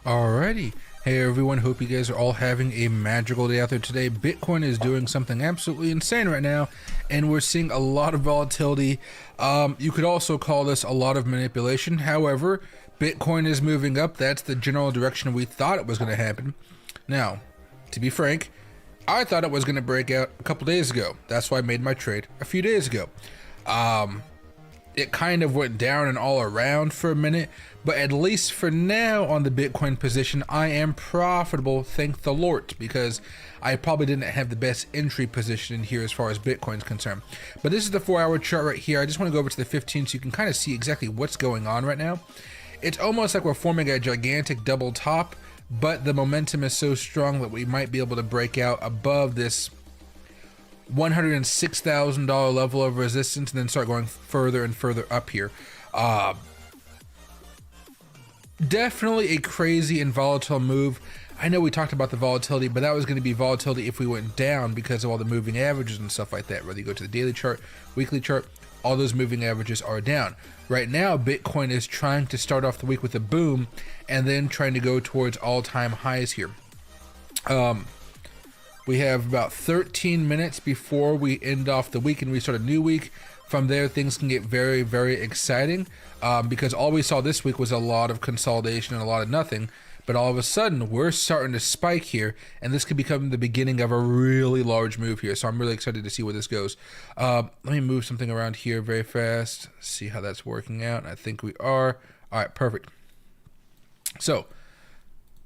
Alrighty. Hey everyone, hope you guys are all having a magical day out there today. Bitcoin is doing something absolutely insane right now, and we're seeing a lot of volatility. You could also call this a lot of manipulation. However, Bitcoin is moving up. That's the general direction we thought it was going to happen. Now, to be frank, I thought it was going to break out a couple days ago. That's why I made my trade a few days ago. It kind of went down and all around for a minute, but at least for now on the Bitcoin position, I am profitable, thank the Lord, because I probably didn't have the best entry position in here as far as Bitcoin's concerned. But this is the 4-hour chart right here. I just want to go over to the 15 so you can kind of see exactly what's going on right now. It's almost like we're forming a gigantic double top, but the momentum is so strong that we might be able to break out above this $106,000 level of resistance and then start going further and further up here. Definitely a crazy and volatile move. I know we talked about the volatility, but that was going to be volatility if we went down because of all the moving averages and stuff like that. Whether you go to the daily chart, weekly chart, all those moving averages are down. Right now, Bitcoin is trying to start off the week with a boom and then trying to go towards all-time highs here. We have about 13 minutes before we end off the week and we start a new week. From there, things can get very, very exciting because all we saw this week was a lot of consolidation and a lot of nothing. But all of a sudden, we're starting to spike here, and this could become the beginning of a really large move here. So I'm really excited to see where this goes. Let me move something around here very fast, see how that's working out. I think we are. All right, perfect. So,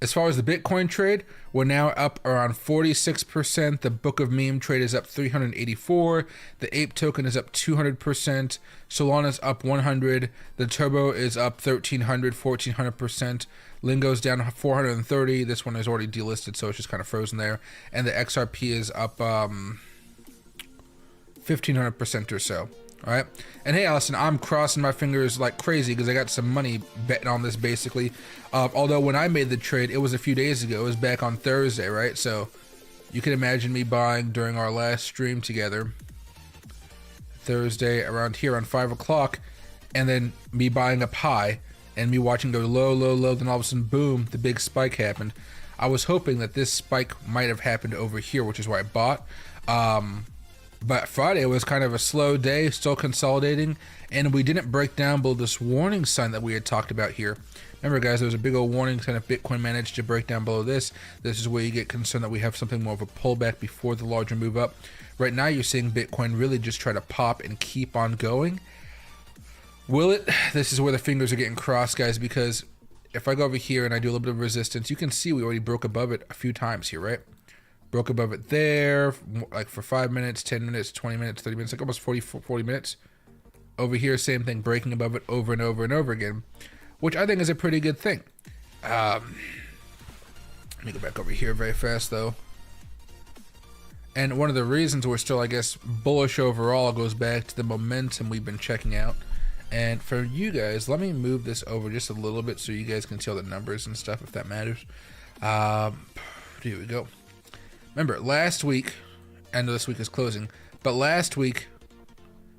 as far as the Bitcoin trade, we're now up around 46%. The Book of Meme trade is up 384. The Ape token is up 200%. Solana's up 100. The Turbo is up 1,300, 1,400%. Lingo's down 430. This one is already delisted, so it's just kind of frozen there. And the XRP is up 1,500% or so. All right, and hey, Allison, I'm crossing my fingers like crazy because I got some money betting on this basically. Although when I made the trade, it was a few days ago. It was back on Thursday, right? So you can imagine me buying during our last stream together, Thursday around here on 5 o'clock, and then me buying up high and me watching go low, low, low. Then all of a sudden, boom, the big spike happened. I was hoping that this spike might have happened over here, which is why I bought. But Friday was kind of a slow day, still consolidating, and we didn't break down below this warning sign that we had talked about here. Remember, guys, there was a big old warning sign if Bitcoin managed to break down below this. This is where you get concerned that we have something more of a pullback before the larger move up. Right now, you're seeing Bitcoin really just try to pop and keep on going. Will it? This is where the fingers are getting crossed, guys, because if I go over here and I do a little bit of resistance, you can see we already broke above it a few times here, right? Broke above it there, like for 5 minutes, 10 minutes, 20 minutes, 30 minutes, like almost 40 minutes. Over here, same thing, breaking above it over and over and over again, which I think is a pretty good thing. Let me go back over here very fast, though. And one of the reasons we're still, I guess, bullish overall goes back to the momentum we've been checking out. And for you guys, let me move this over just a little bit so you guys can see all the numbers and stuff, if that matters. Here we go. Remember, last week, I know this week is closing, but last week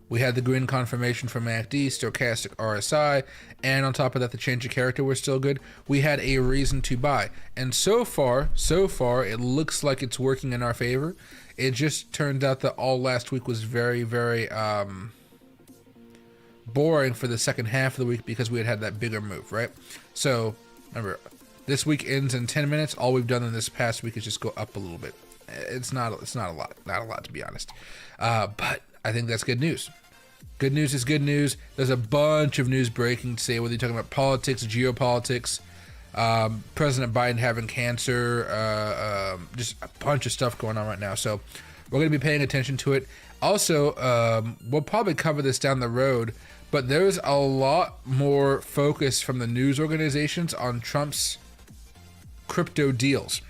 we had the green confirmation from MACD, stochastic RSI, and on top of that, the change of character was still good. We had a reason to buy, and so far, it looks like it's working in our favor. It just turned out that all last week was very, very boring for the second half of the week because we had that bigger move, right? So remember, this week ends in 10 minutes. All we've done in this past week is just go up a little bit. It's not a lot to be honest. But I think that's good news. Good news is good news. There's a bunch of news breaking today, whether you're talking about politics, geopolitics, President Biden having cancer, just a bunch of stuff going on right now. So we're going to be paying attention to it. Also, we'll probably cover this down the road, but there's a lot more focus from the news organizations on Trump's crypto deals.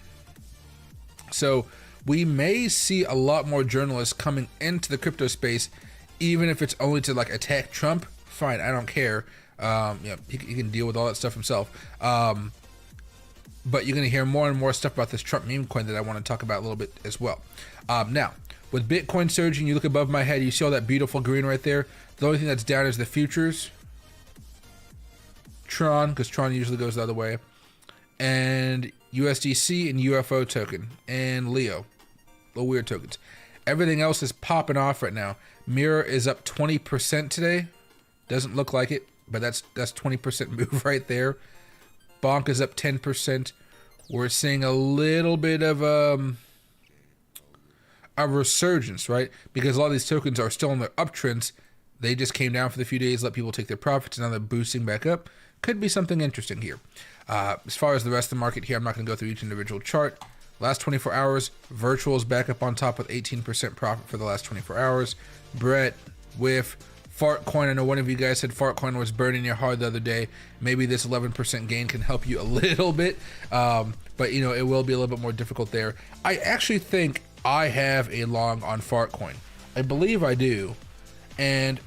So we may see a lot more journalists coming into the crypto space, even if it's only to like attack Trump. Fine, I don't care. He can deal with all that stuff himself. But you're going to hear more and more stuff about this Trump meme coin that I want to talk about a little bit as well. Now, with Bitcoin surging, you look above my head, you see all that beautiful green right there. The only thing that's down is the futures. Tron, because Tron usually goes the other way. and USDC and UFO token and Leo, little weird tokens. Everything else is popping off right now. Mirror is up 20% today. Doesn't look like it, but that's 20% move right there. Bonk is up 10%. We're seeing a little bit of a resurgence, right? Because a lot of these tokens are still on their uptrends. They just came down for the few days, let people take their profits, and now they're boosting back up. Could be something interesting here. As far as the rest of the market here, I'm not going to go through each individual chart. Last 24 hours, Virtual is back up on top with 18% profit for the last 24 hours. Brett, Whiff, Fartcoin. I know one of you guys said Fartcoin was burning your heart the other day. Maybe this 11% gain can help you a little bit, but you know, it will be a little bit more difficult there. I actually think I have a long on Fartcoin. I believe I do, and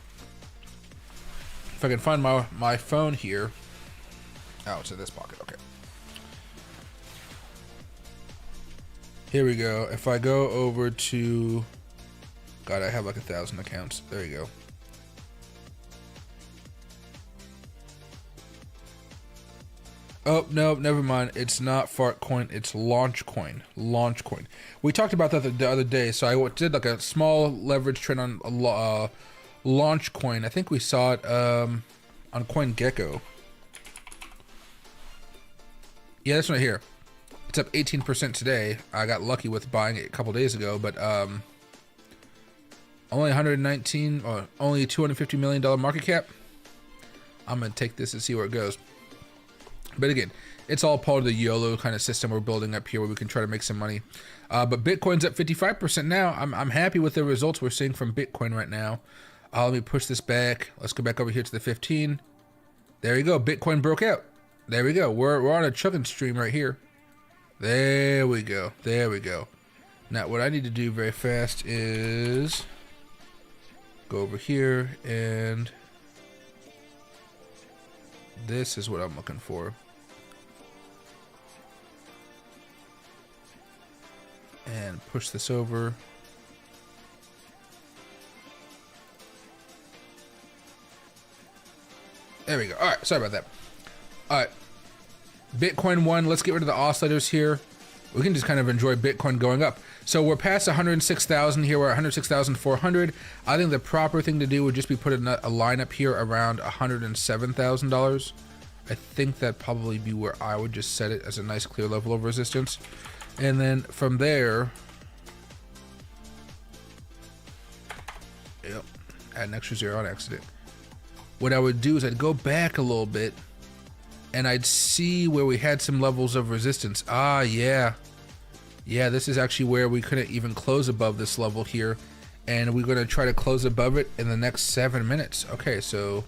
if I can find my phone here. Oh, it's in this pocket. Okay. Here we go. If I go over to, God, I have like 1,000 accounts. There you go. Oh, no, never mind. It's not Fartcoin. It's Launchcoin. Launchcoin. We talked about that the other day. So I did like a small leverage trade on Launchcoin. I think we saw it on CoinGecko. Yeah, this one right here. It's up 18% today. I got lucky with buying it a couple days ago, but only only $250 million market cap. I'm gonna take this and see where it goes. But again, it's all part of the YOLO kind of system we're building up here, where we can try to make some money. But Bitcoin's up 55% now. I'm happy with the results we're seeing from Bitcoin right now. Let me push this back. Let's go back over here to the 15. There you go. Bitcoin broke out. There we go. We're on a chugging stream right here. There we go. There we go. Now what I need to do very fast is go over here, and this is what I'm looking for. And push this over. There we go. All right, sorry about that. All right, Bitcoin won. Let's get rid of the oscillators here. We can just kind of enjoy Bitcoin going up. So we're past 106,000 here. We're at 106,400. I think the proper thing to do would just be put a line up here around $107,000. I think that'd probably be where I would just set it as a nice clear level of resistance. And then from there, yep, add an extra zero on accident. What I would do is I'd go back a little bit, and I'd see where we had some levels of resistance. Ah, yeah. Yeah, this is actually where we couldn't even close above this level here. And we're going to try to close above it in the next 7 minutes. Okay, so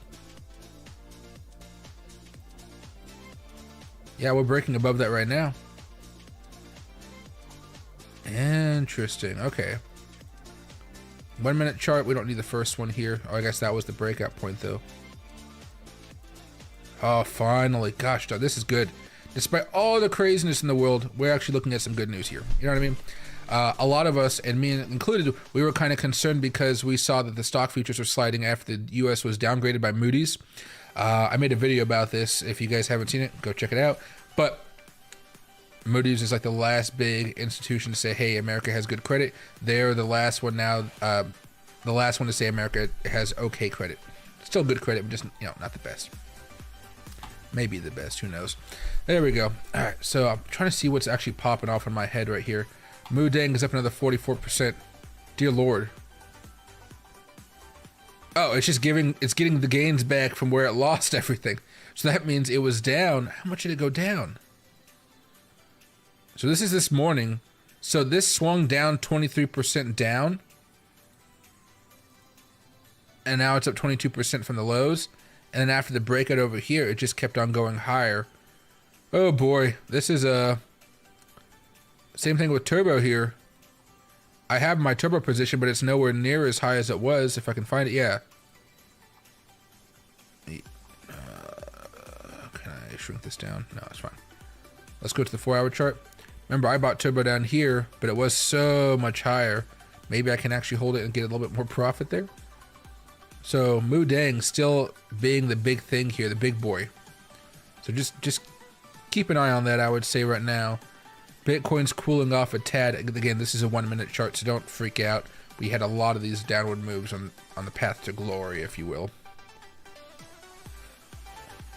yeah, we're breaking above that right now. Interesting. Okay. 1 minute chart. We don't need the first one here. Oh, I guess that was the breakout point though. Oh, finally. Gosh, this is good. Despite all the craziness in the world, we're actually looking at some good news here. You know what I mean? A lot of us, and me included, we were kind of concerned because we saw that the stock futures were sliding after the U.S. was downgraded by Moody's. I made a video about this. If you guys haven't seen it, go check it out. But Moody's is like the last big institution to say, hey, America has good credit. They're the last one now, the last one to say America has okay credit. Still good credit, but just, you know, not the best. Maybe the best, who knows. There we go. All right, so I'm trying to see what's actually popping off in my head right here. Moodang is up another 44%. Dear Lord. Oh, it's getting the gains back from where it lost everything. So that means it was down. How much did it go down? So this is this morning. So this swung down 23% down. And now it's up 22% from the lows. And then after the breakout over here, it just kept on going higher. Oh boy, this is same thing with Turbo here. I have my Turbo position, but it's nowhere near as high as it was. If I can find it, yeah. Can I shrink this down? No, it's fine. Let's go to the 4-hour chart. Remember, I bought Turbo down here, but it was so much higher. Maybe I can actually hold it and get a little bit more profit there. So Moodang still being the big thing here, the big boy. So just keep an eye on that, I would say right now. Bitcoin's cooling off a tad. Again, this is a 1 minute chart, so don't freak out. We had a lot of these downward moves on the path to glory, if you will.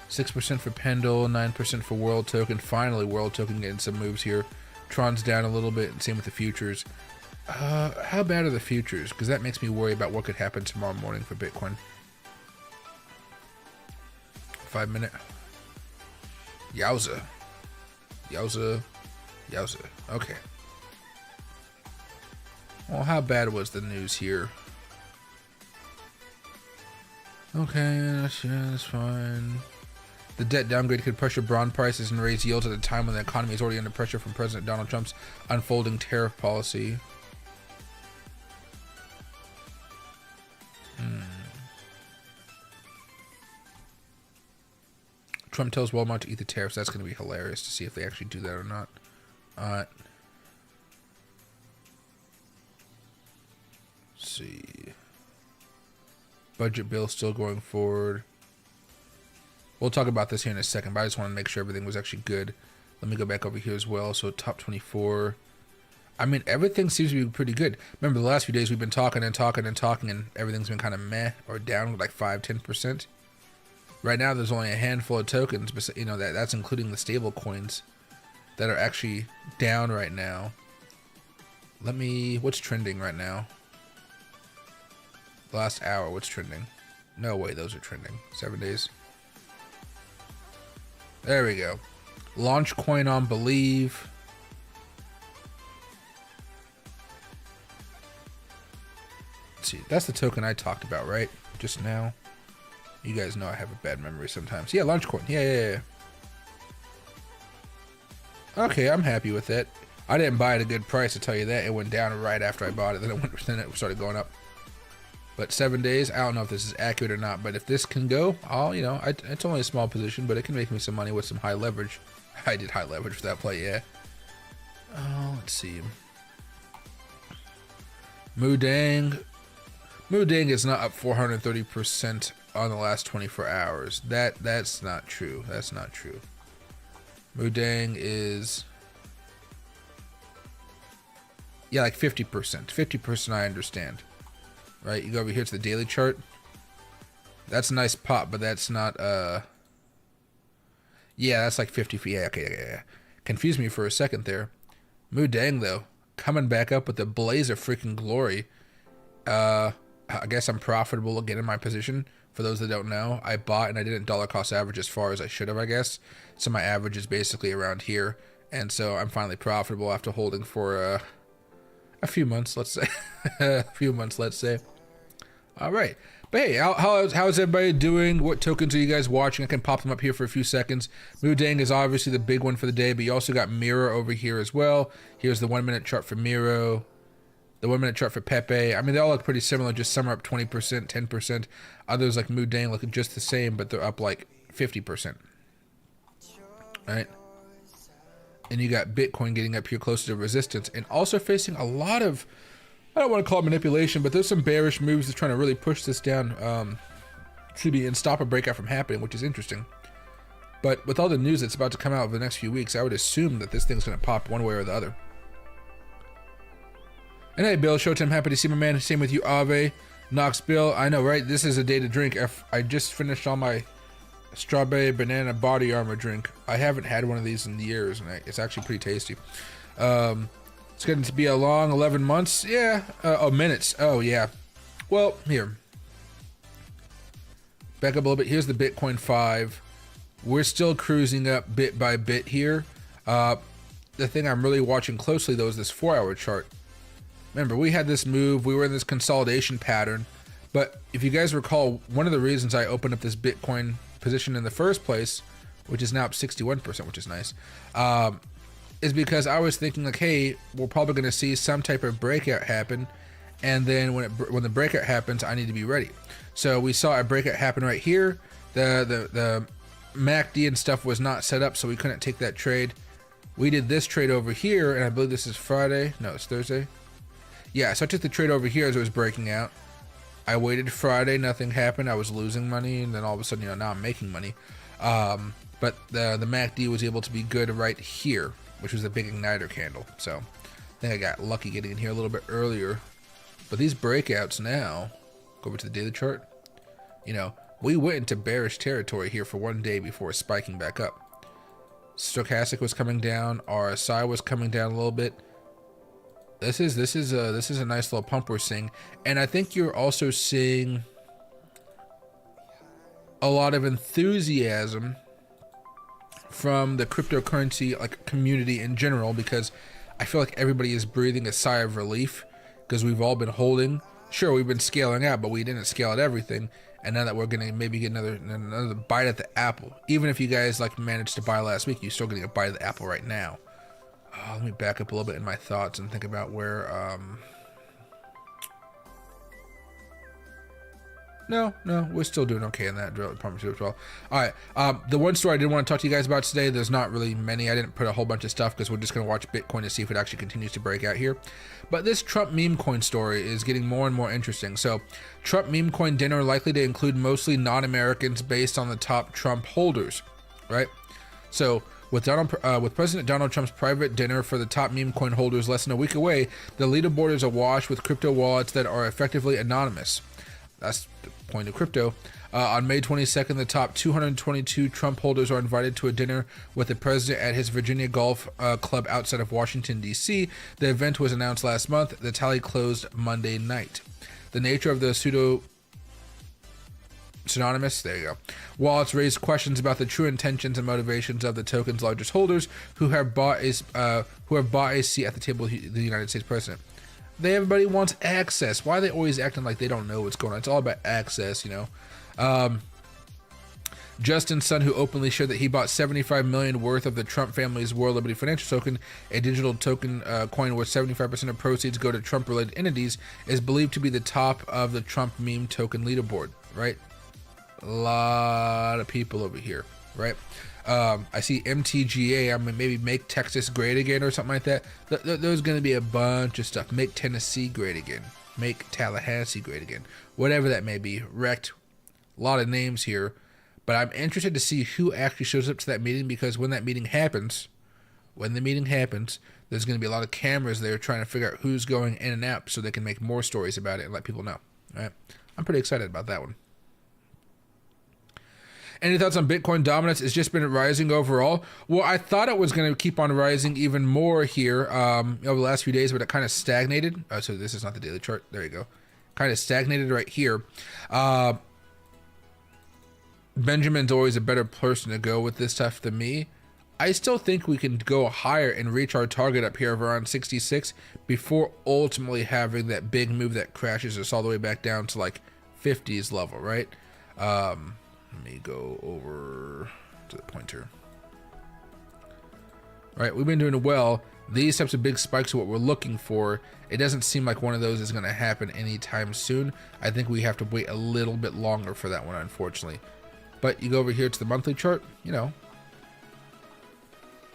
6% for Pendle, 9% for World Token. Finally, World Token getting some moves here. Tron's down a little bit, and same with the futures. How bad are the futures? Because that makes me worry about what could happen tomorrow morning for Bitcoin. 5 minute. Yowza. Yowza. Yowza. Okay. Well, how bad was the news here? Okay, that's fine. The debt downgrade could pressure bond prices and raise yields at a time when the economy is already under pressure from President Donald Trump's unfolding tariff policy. Trump tells Walmart to eat the tariffs. That's going to be hilarious to see if they actually do that or not. Let's see. Budget bill still going forward. We'll talk about this here in a second, but I just want to make sure everything was actually good. Let me go back over here as well. So top 24. I mean, everything seems to be pretty good. Remember, the last few days we've been talking and talking and talking, and everything's been kind of meh or down like 5-10%. Right now, there's only a handful of tokens, but you know that's including the stable coins that are actually down right now. What's trending right now? Last hour, what's trending? No way, those are trending. 7 days. There we go. Launch coin on Believe. Let's see, that's the token I talked about, right? Just now. You guys know I have a bad memory sometimes. Yeah, launch coin. Yeah. Okay, I'm happy with it. I didn't buy it at a good price, to tell you that. It went down right after I bought it. Then it started going up. But 7 days, I don't know if this is accurate or not. But if this can go, it's only a small position, but it can make me some money with some high leverage. I did high leverage for that play, yeah. Let's see. Moodang is not up 430% on the last 24 hours. That's not true. That's not true. Moodang is, yeah, like 50%. 50% I understand. Right? You go over here to the daily chart. That's a nice pop, but that's not yeah, that's like 50. Yeah, okay. Confused me for a second there. Moodang though, coming back up with the blaze of freaking glory. I guess I'm profitable again in my position. For those that don't know, I bought and I didn't dollar cost average as far as I should have, I guess. So my average is basically around here. And so I'm finally profitable after holding for a few months, let's say. A few months, let's say. All right. But hey, how's everybody doing? What tokens are you guys watching? I can pop them up here for a few seconds. Moodang is obviously the big one for the day, but you also got Miro over here as well. Here's the 1 minute chart for Miro. The 1 minute chart for Pepe. I mean, they all look pretty similar, just some are up 20%, 10%. Others like Moodang look just the same, but they're up like 50%. All right. And you got Bitcoin getting up here closer to resistance and also facing a lot of, I don't want to call it manipulation, but there's some bearish moves that's trying to really push this down and stop a breakout from happening, which is interesting. But with all the news that's about to come out over the next few weeks, I would assume that this thing's going to pop one way or the other. And hey, Bill, Showtime, happy to see my man. Same with you, Ave. Knox, Bill, I know, right? This is a day to drink. I just finished all my strawberry banana body armor drink. I haven't had one of these in years, and it's actually pretty tasty. It's going to be a long 11 months. Yeah. Minutes. Oh, yeah. Well, here. Back up a little bit. Here's the Bitcoin 5. We're still cruising up bit by bit here. The thing I'm really watching closely, though, is this 4-hour chart. Remember, we had this move. We were in this consolidation pattern. But if you guys recall, one of the reasons I opened up this Bitcoin position in the first place, which is now up 61%, which is nice, is because I was thinking like, hey, we're probably going to see some type of breakout happen, and then when the breakout happens, I need to be ready. So we saw a breakout happen right here. The MACD and stuff was not set up, so we couldn't take that trade. We did this trade over here, and I believe this is Friday. No, it's Thursday. Yeah, so I took the trade over here as it was breaking out. I waited Friday, nothing happened. I was losing money, and then all of a sudden, now I'm making money. but the MACD was able to be good right here, which was the big igniter candle. So I think I got lucky getting in here a little bit earlier. But these breakouts now, go over to the daily chart, you know, we went into bearish territory here for one day before spiking back up. Stochastic was coming down, RSI was coming down a little bit. This is a nice little pump we're seeing, and I think you're also seeing a lot of enthusiasm from the cryptocurrency like community in general, because I feel like everybody is breathing a sigh of relief because we've all been holding. Sure, we've been scaling out, but we didn't scale out everything, and now that we're gonna maybe get another bite at the apple. Even if you guys like managed to buy last week, you're still getting a bite of the apple right now. Let me back up a little bit in my thoughts and think about where no, we're still doing okay in that drill partnership as well. All right, the one story I did want to talk to you guys about today, there's not really many. I didn't put a whole bunch of stuff because we're just going to watch Bitcoin to see if it actually continues to break out here. But this Trump meme coin story is getting more and more interesting. So Trump meme coin dinner likely to include mostly non-Americans based on the top Trump holders, right? So with President Donald Trump's private dinner for the top meme coin holders less than a week away, the leaderboard is awash with crypto wallets that are effectively anonymous. That's the point of crypto. On May 22nd, the top 222 Trump holders are invited to a dinner with the president at his Virginia Golf Club outside of Washington, D.C. The event was announced last month. The tally closed Monday night. The nature of the pseudonymous, there you go, wallets raised questions about the true intentions and motivations of the token's largest holders who have bought a seat at the table of the United States president. Everybody wants access. Why are they always acting like they don't know what's going on? It's all about access, you know. Justin's son, who openly shared that he bought $75 million worth of the Trump family's World Liberty Financial Token, a digital token coin where 75% of proceeds go to Trump-related entities, is believed to be the top of the Trump meme token leaderboard, right? A lot of people over here, right? I see MTGA. I'm gonna maybe make Texas great again or something like that. There's going to be a bunch of stuff. Make Tennessee great again. Make Tallahassee great again. Whatever that may be. Wrecked. A lot of names here. But I'm interested to see who actually shows up to that meeting, because when the meeting happens, there's going to be a lot of cameras there trying to figure out who's going in and out so they can make more stories about it and let people know. All right? I'm pretty excited about that one. Any thoughts on Bitcoin dominance? It's just been rising overall. Well, I thought it was going to keep on rising even more here over the last few days, but it kind of stagnated. So this is not the daily chart. There you go. Kind of stagnated right here. Benjamin's always a better person to go with this stuff than me. I still think we can go higher and reach our target up here of around 66 before ultimately having that big move that crashes us all the way back down to like 50s level, right? Let me go over to the pointer. All right, we've been doing well. These types of big spikes are what we're looking for. It doesn't seem like one of those is going to happen anytime soon. I think we have to wait a little bit longer for that one, unfortunately. But you go over here to the monthly chart, you know,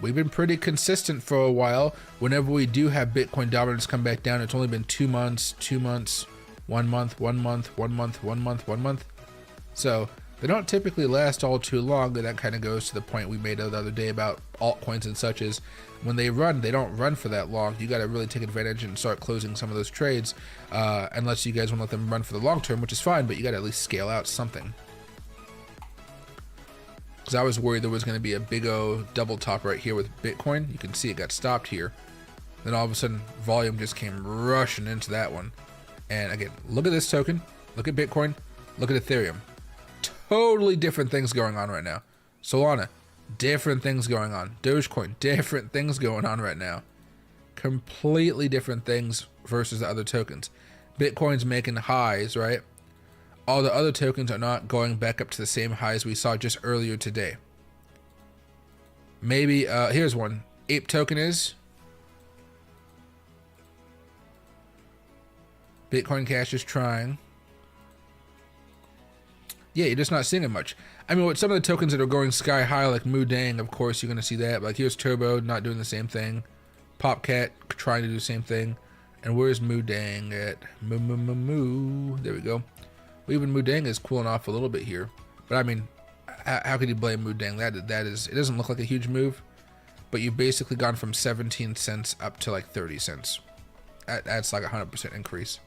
we've been pretty consistent for a while. Whenever we do have Bitcoin dominance come back down, it's only been 2 months, 2 months, 1 month, 1 month, 1 month, 1 month, 1 month. So they don't typically last all too long, but that kind of goes to the point we made the other day about altcoins and such, is when they run, they don't run for that long. You got to really take advantage and start closing some of those trades, unless you guys want to let them run for the long term, which is fine, but you got to at least scale out something. Because I was worried there was going to be a big O double top right here with Bitcoin. You can see it got stopped here. Then all of a sudden, volume just came rushing into that one. And again, look at this token. Look at Bitcoin. Look at Ethereum. Totally different things going on right now. Solana, different things going on. Dogecoin, different things going on right now. Completely different things versus the other tokens. Bitcoin's making highs, right? All the other tokens are not going back up to the same highs we saw just earlier today. Maybe, here's one. Ape token is. Bitcoin Cash is trying. Yeah, you're just not seeing it much. I mean, with some of the tokens that are going sky high, like Moodang, of course, you're going to see that. Like, here's Turbo not doing the same thing. Popcat trying to do the same thing. And where's Moodang at? Moo. There we go. Well, even Moodang is cooling off a little bit here. But, I mean, how could you blame Mudang? That is, it doesn't look like a huge move, but you've basically gone from 17 cents up to like 30 cents. That's like 100% increase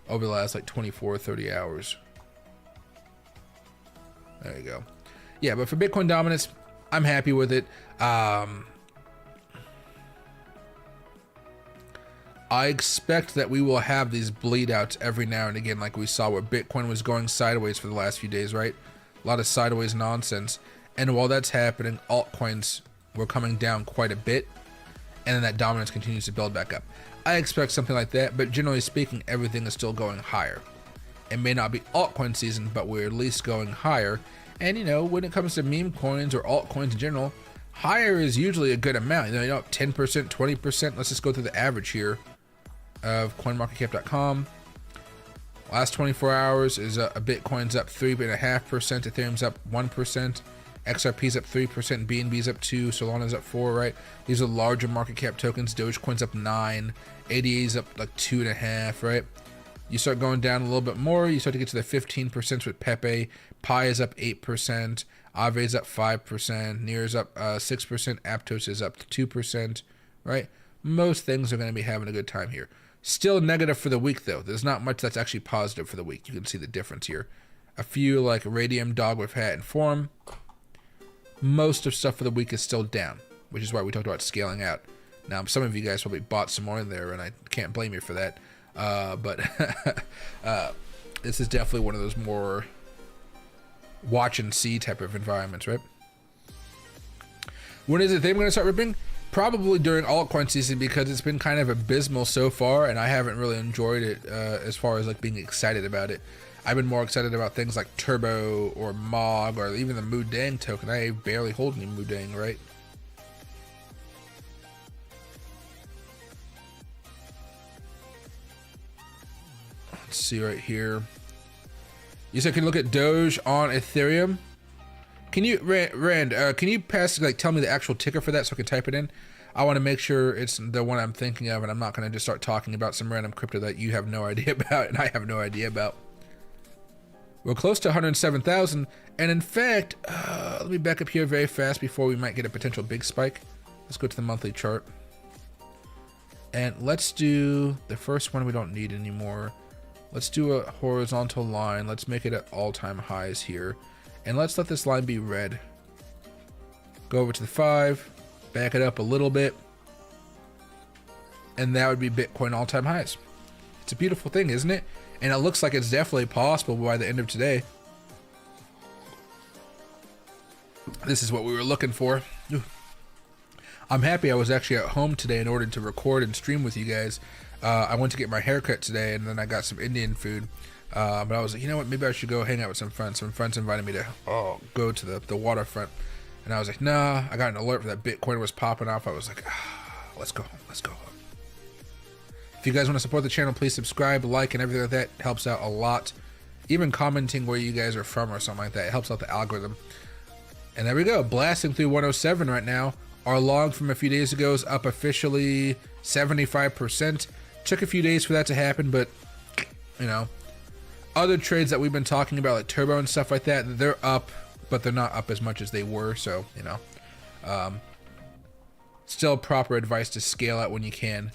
over the last like 24 or 30 hours. There you go. Yeah, but for Bitcoin dominance, I'm happy with it. I expect that we will have these bleed outs every now and again, like we saw where Bitcoin was going sideways for the last few days, right? A lot of sideways nonsense. And while that's happening, altcoins were coming down quite a bit, and then that dominance continues to build back up. I expect something like that, but generally speaking, everything is still going higher. It may not be altcoin season, but we're at least going higher. And you know, when it comes to meme coins or altcoins in general, higher is usually a good amount. You know, 10%, 20%. Let's just go through the average here of coinmarketcap.com. Last 24 hours is a Bitcoin's up 3.5%, Ethereum's up 1%, XRP's up 3%, BNB's up 2%, Solana's up 4%, right? These are larger market cap tokens. Dogecoin's up 9%, ADA's up like 2.5%, right? You start going down a little bit more, you start to get to the 15% with Pepe. Pi is up 8%, Aave's up 5%, Near's up 6%, Aptos is up 2%, right? Most things are going to be having a good time here. Still negative for the week, though. There's not much that's actually positive for the week. You can see the difference here. A few like Radium, Dog with Hat, and Forum. Most of stuff for the week is still down, which is why we talked about scaling out. Now, some of you guys probably bought some more in there, and I can't blame you for that. But this is definitely one of those more watch and see type of environments, right? When is Ethereum going to start ripping? Probably during altcoin season, because it's been kind of abysmal so far, and I haven't really enjoyed it as far as like being excited about it. I've been more excited about things like Turbo or Mog or even the Mudang token. I barely hold any Mudang, right? Let's see right here. You said can you look at Doge on Ethereum? Can you, Rand, can you tell me the actual ticker for that so I can type it in? I want to make sure it's the one I'm thinking of, and I'm not going to just start talking about some random crypto that you have no idea about and I have no idea about. We're close to 107,000, and in fact, let me back up here very fast before we might get a potential big spike. Let's go to the monthly chart. And let's do the first one we don't need anymore. Let's do a horizontal line. Let's make it at all-time highs here. And let's let this line be red. Go over to the 5, back it up a little bit, and that would be Bitcoin all-time highs. It's a beautiful thing, isn't it? And it looks like it's definitely possible by the end of today. This is what we were looking for. Ooh. I'm happy I was actually at home today in order to record and stream with you guys. I went to get my haircut today, and then I got some Indian food. But I was like, you know what, maybe I should go hang out with some friends. Some friends invited me to go to the waterfront. And I was like, nah, I got an alert that Bitcoin was popping off. I was like, let's go home, let's go home. If you guys want to support the channel, please subscribe, like, and everything like that. It helps out a lot. Even commenting where you guys are from or something like that. It helps out the algorithm. And there we go, blasting through 107 right now. Our log from a few days ago is up officially 75%. Took a few days for that to happen, but, you know, other trades that we've been talking about, like Turbo and stuff like that, they're up, but they're not up as much as they were. So, you know, still proper advice to scale out when you can.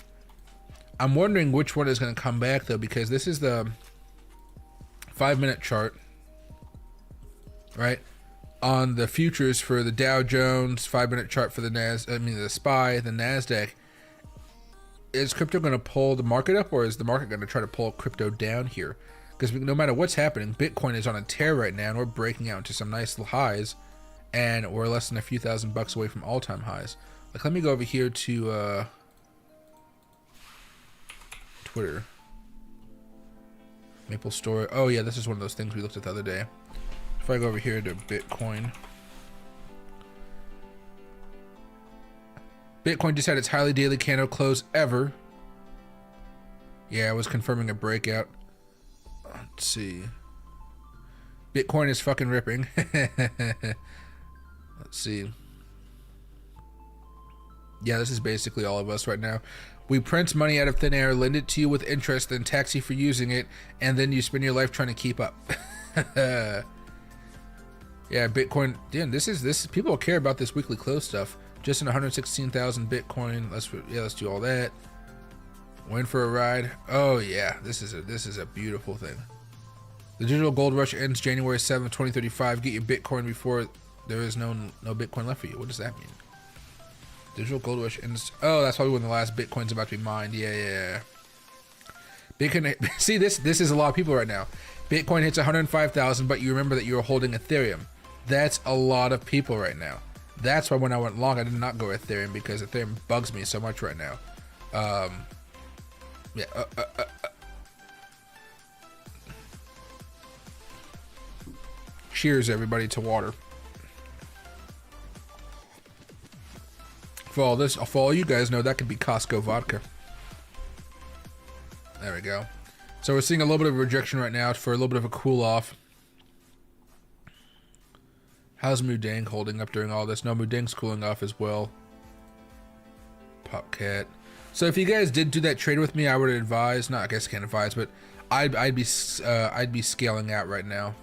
I'm wondering which one is going to come back, though, because this is the 5-minute chart, right? On the futures for the Dow Jones, 5-minute chart for the the SPY, the NASDAQ. Is crypto going to pull the market up, or is the market going to try to pull crypto down here? Because no matter what's happening, Bitcoin is on a tear right now, and we're breaking out into some nice highs, and we're less than a few $1,000 away from all-time highs. Like, let me go over here to Twitter. Maple Story. Oh yeah, this is one of those things we looked at the other day. If I go over here to Bitcoin. Bitcoin just had its highly daily candle close ever. Yeah, I was confirming a breakout. Let's see. Bitcoin is fucking ripping. Let's see. Yeah, this is basically all of us right now. We print money out of thin air, lend it to you with interest, then tax you for using it, and then you spend your life trying to keep up. Yeah, Bitcoin. Damn, this is people care about this weekly close stuff. Just in 116,000 Bitcoin. Let's do all that. Went for a ride. Oh yeah, this is a beautiful thing. The digital gold rush ends January 7th, 2035. Get your Bitcoin before there is no Bitcoin left for you. What does that mean? Digital gold rush ends. Oh, that's probably when the last Bitcoin's about to be mined. Yeah. Bitcoin. See, this is a lot of people right now. Bitcoin hits 105,000, but you remember that you were holding Ethereum. That's a lot of people right now. That's why when I went long, I did not go Ethereum, because Ethereum bugs me so much right now. Yeah. Cheers, everybody, to water. For all you guys know, that could be Costco vodka. There we go. So we're seeing a little bit of rejection right now for a little bit of a cool off. How's Mudang holding up during all this? No, Mudang's cooling off as well. Popcat. So if you guys did do that trade with me, I would advise. I guess I can't advise, but I'd be scaling out right now,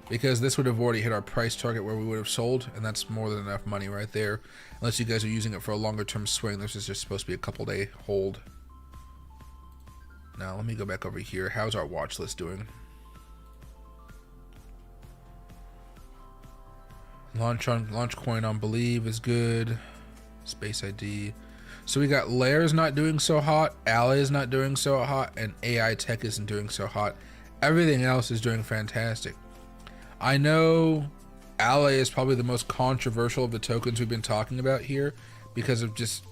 because this would have already hit our price target where we would have sold, and that's more than enough money right there. Unless you guys are using it for a longer term swing, this is just supposed to be a couple day hold. Now let me go back over here. How's our watch list doing? Launch coin on Believe is good. Space ID. So we got Layers not doing so hot, Ally is not doing so hot, and AI Tech isn't doing so hot. Everything else is doing fantastic. I know Ally is probably the most controversial of the tokens we've been talking about here, because of just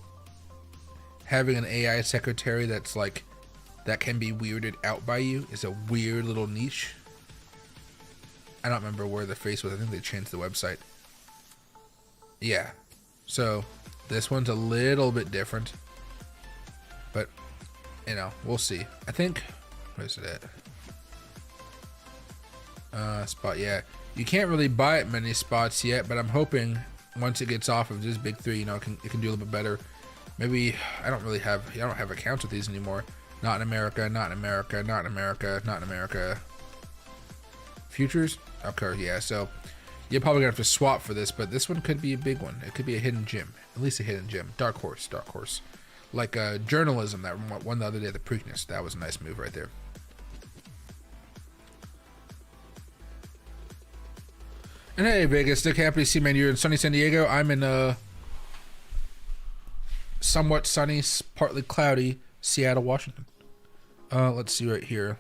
having an AI secretary that's like, that can be weirded out by you. Is a weird little niche. I don't remember where the face was. I think they changed the website. Yeah. So this one's a little bit different, but you know, we'll see. I think, where's it at? Spot. Yeah, you can't really buy it many spots yet, but I'm hoping once it gets off of this big three, you know, it can do a little bit better. Maybe I don't have accounts with these anymore. Not in America, not in America, not in America, not in America. Futures? Okay, yeah, so you're probably gonna have to swap for this, but this one could be a big one. It could be a hidden gem. At least a hidden gem. Dark horse. Like journalism, that one the other day, the Preakness. That was a nice move right there. And hey, Vegas, still happy to see, man. You're in sunny San Diego. I'm in somewhat sunny, partly cloudy Seattle, Washington. Let's see right here.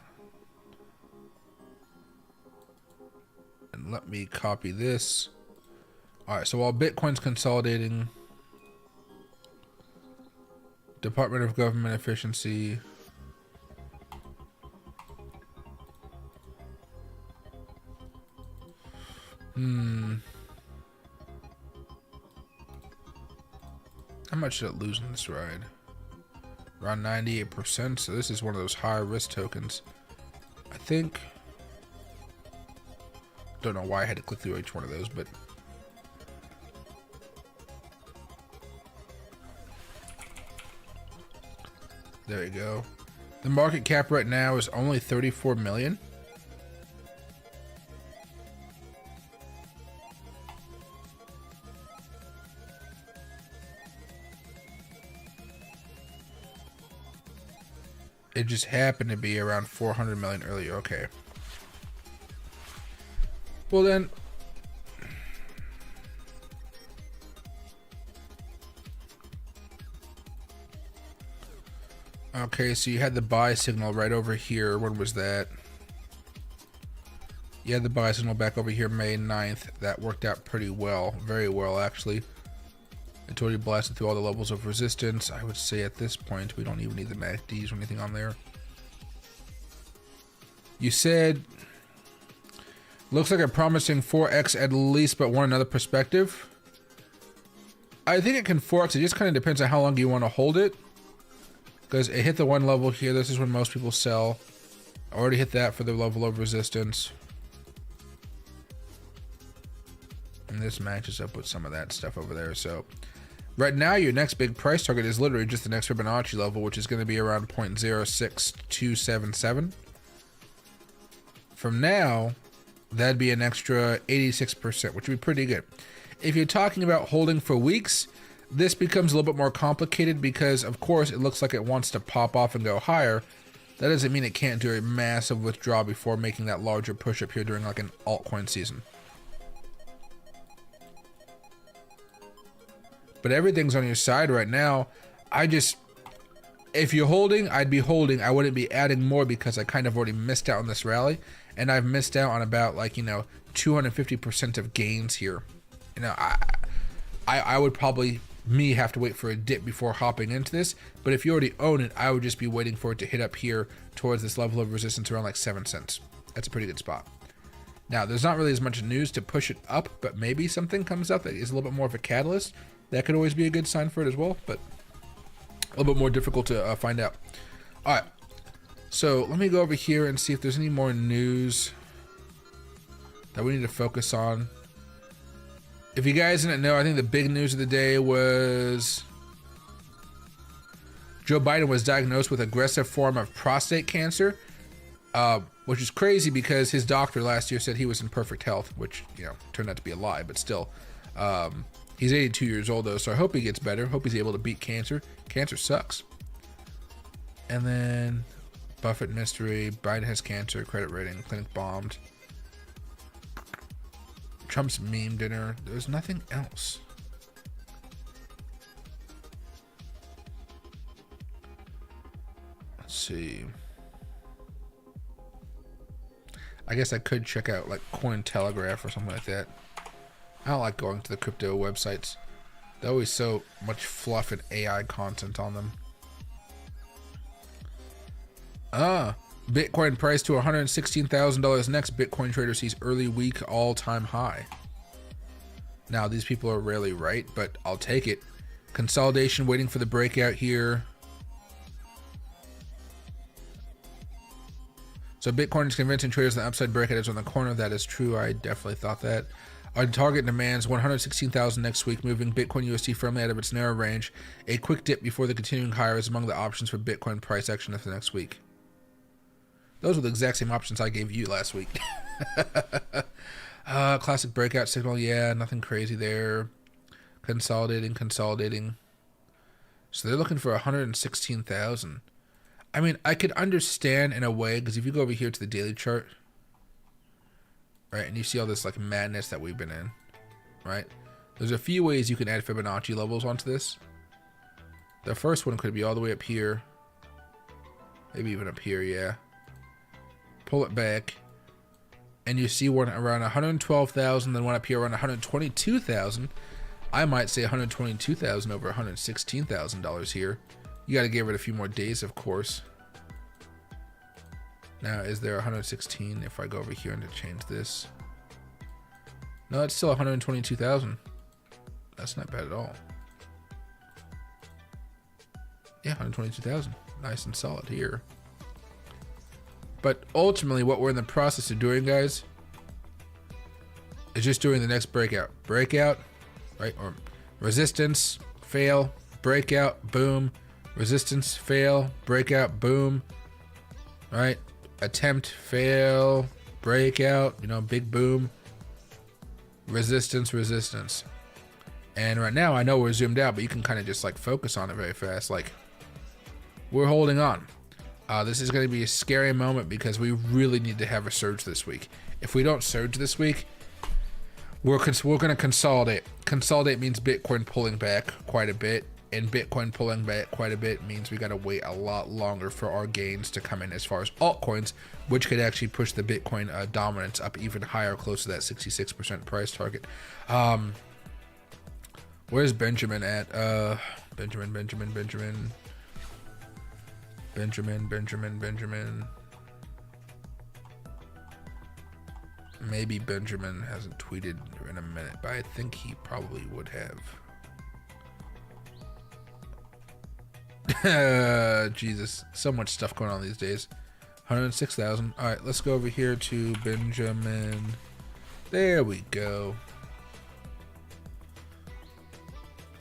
And let me copy this. Alright, so while Bitcoin's consolidating, Department of Government Efficiency. How much did it lose in this ride? Around 98%, so this is one of those high risk tokens. I think. Don't know why I had to click through each one of those, but there you go. The market cap right now is only 34 million. It just happened to be around 400 million earlier. Okay. Well then, okay, so you had the buy signal right over here. When was that? You had the buy signal back over here May 9th. That worked out pretty well. Very well, actually. It totally blasted through all the levels of resistance. I would say at this point, we don't even need the MACDs or anything on there. You said, looks like a promising 4x at least, but want another perspective. I think it can 4x. It just kind of depends on how long you want to hold it. Because it hit the one level here. This is when most people sell. I already hit that for the level of resistance. And this matches up with some of that stuff over there. So right now, your next big price target is literally just the next Fibonacci level, which is going to be around 0.06277. From now, that'd be an extra 86%, which would be pretty good. If you're talking about holding for weeks, this becomes a little bit more complicated because, of course, it looks like it wants to pop off and go higher. That doesn't mean it can't do a massive withdrawal before making that larger push up here during like an altcoin season. But everything's on your side right now. If you're holding, I'd be holding. I wouldn't be adding more because I kind of already missed out on this rally. And I've missed out on about 250% of gains here. I would probably have to wait for a dip before hopping into this, but if you already own it, I would just be waiting for it to hit up here towards this level of resistance around like 7 cents. That's a pretty good spot. Now, there's not really as much news to push it up, but maybe something comes up that is a little bit more of a catalyst. That could always be a good sign for it as well, but a little bit more difficult to find out. All right, so let me go over here and see if there's any more news that we need to focus on. If you guys didn't know, I think the big news of the day was Joe Biden was diagnosed with aggressive form of prostate cancer, which is crazy because his doctor last year said he was in perfect health, which, turned out to be a lie, but still. He's 82 years old, though, so I hope he gets better. Hope he's able to beat cancer. Cancer sucks. And then Buffett mystery, Biden has cancer, credit rating, clinic bombed. Trump's meme dinner. There's nothing else. Let's see. I guess I could check out like Cointelegraph or something like that. I don't like going to the crypto websites. There's always so much fluff and AI content on them. Bitcoin price to $116,000 next. Bitcoin trader sees early week all-time high. Now, these people are rarely right, but I'll take it. Consolidation waiting for the breakout here. So Bitcoin is convincing traders the upside breakout is on the corner. That is true. I definitely thought that. Our target demands 116,000 next week, moving Bitcoin USD firmly out of its narrow range. A quick dip before the continuing higher is among the options for Bitcoin price action for the next week. Those were the exact same options I gave you last week. Classic breakout signal. Yeah, nothing crazy there. Consolidating. So they're looking for 116,000. I mean, I could understand in a way, because if you go over here to the daily chart, right, and you see all this like madness that we've been in, right? There's a few ways you can add Fibonacci levels onto this. The first one could be all the way up here. Maybe even up here, yeah. Pull it back, and you see one around 112,000, then one up here around 122,000. I might say 122,000 over $116,000 here. You got to give it a few more days, of course. Now, is there 116 if I go over here and to change this? No, it's still 122,000. That's not bad at all. Yeah, 122,000. Nice and solid here. But ultimately, what we're in the process of doing, guys, is just doing the next breakout. Breakout, right? Or resistance, fail, breakout, boom. Resistance, fail, breakout, boom. Right? Attempt, fail, breakout, big boom. Resistance. And right now, I know we're zoomed out, but you can kind of just like focus on it very fast. Like, we're holding on. This is going to be a scary moment because we really need to have a surge this week. If we don't surge this week, we're going to consolidate. Consolidate means Bitcoin pulling back quite a bit, and Bitcoin pulling back quite a bit means we got to wait a lot longer for our gains to come in as far as altcoins, which could actually push the Bitcoin dominance up even higher, close to that 66% price target. Where's Benjamin at? Benjamin. Maybe Benjamin hasn't tweeted in a minute, but I think he probably would have. Jesus, so much stuff going on these days. 106,000. All right, let's go over here to Benjamin. There we go.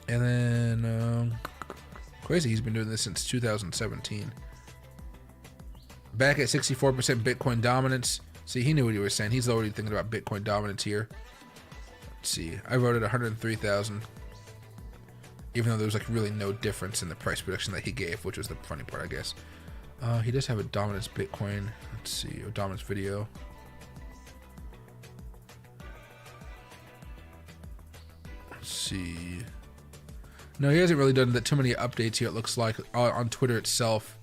And then, crazy, he's been doing this since 2017. Back at 64% Bitcoin dominance. See, he knew what he was saying. He's already thinking about Bitcoin dominance here. Let's see. I voted 103,000. Even though there was like really no difference in the price prediction that he gave, which was the funny part, I guess. He does have a dominance Bitcoin. Let's see. A dominance video. Let's see. No, he hasn't really done too many updates here, it looks like, on Twitter itself.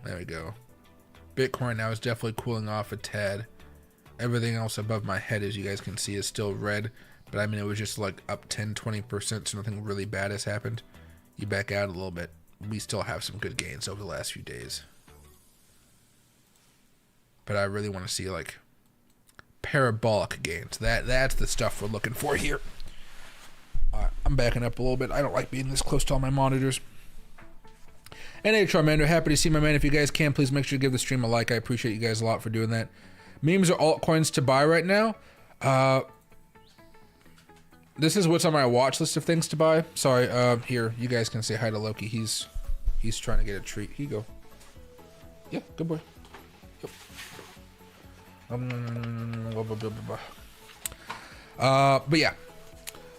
There we go. Bitcoin now is definitely cooling off a tad. Everything else above my head, as you guys can see, is still red. But I mean, it was just like up 10-20%, so nothing really bad has happened. You back out a little bit. We still have some good gains over the last few days. But I really want to see like parabolic gains. That's the stuff we're looking for here. I'm backing up a little bit. I don't like being this close to all my monitors. NHR Mando, happy to see my man. If you guys can, please make sure to give the stream a like. I appreciate you guys a lot for doing that. Memes are altcoins to buy right now. This is what's on my watch list of things to buy. Sorry, here, you guys can say hi to Loki. He's trying to get a treat. Here you go. Yeah, good boy. Yep. But yeah.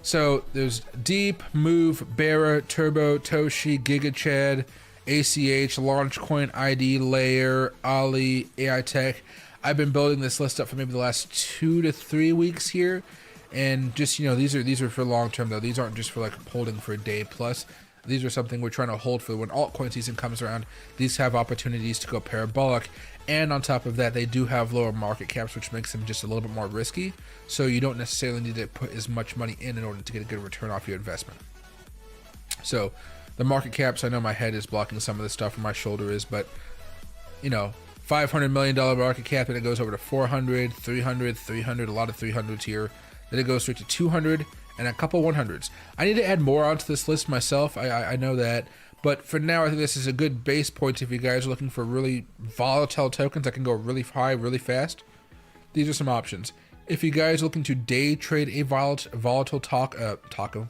So there's Deep, Move, Bearer, Turbo, Toshi, GigaChad, ACH, Launchcoin, ID, Layer, Ali, AI Tech. I've been building this list up for maybe the last 2 to 3 weeks here. And just, you know, these are for long term though. These aren't just for like holding for a day plus. These are something we're trying to hold for when altcoin season comes around. These have opportunities to go parabolic. And on top of that, they do have lower market caps, which makes them just a little bit more risky. So you don't necessarily need to put as much money in order to get a good return off your investment. So the market caps, I know my head is blocking some of the stuff and my shoulder is, but you know, $500 million market cap, and it goes over to 400, 300, 300, a lot of 300s here. Then it goes straight to 200 and a couple 100s. I need to add more onto this list myself. I know that. But for now, I think this is a good base point if you guys are looking for really volatile tokens that can go really high, really fast. These are some options. If you guys are looking to day trade a volatile token,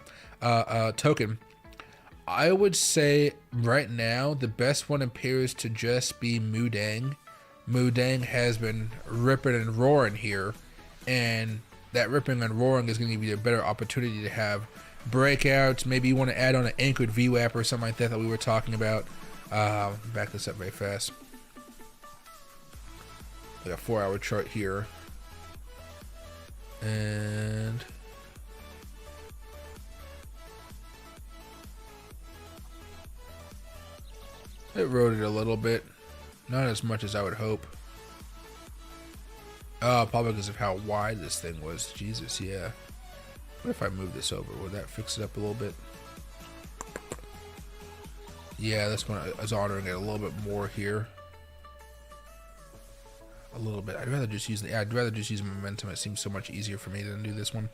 I would say right now the best one appears to just be Mudang. Mudang has been ripping and roaring here, and that ripping and roaring is going to give you a better opportunity to have breakouts. Maybe you want to add on an anchored VWAP or something like that we were talking about. Back this up very fast. We got a 4-hour chart here. And it rode it a little bit. Not as much as I would hope. Probably because of how wide this thing was. Jesus, yeah. What if I move this over? Would that fix it up a little bit? Yeah, this one is honoring it a little bit more here. A little bit. I'd rather just use momentum. It seems so much easier for me than do this one.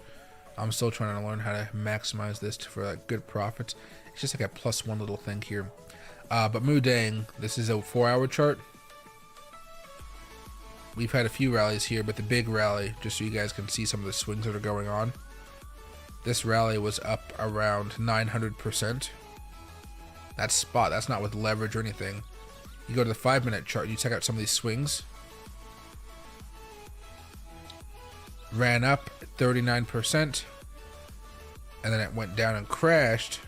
I'm still trying to learn how to maximize this for like good profits. It's just like a +1 little thing here. But Mudang, this is a 4-hour chart. We've had a few rallies here, but the big rally, just so you guys can see some of the swings that are going on. This rally was up around 900%. That's spot. That's not with leverage or anything. You go to the 5-minute chart, you check out some of these swings. Ran up 39%. And then it went down and crashed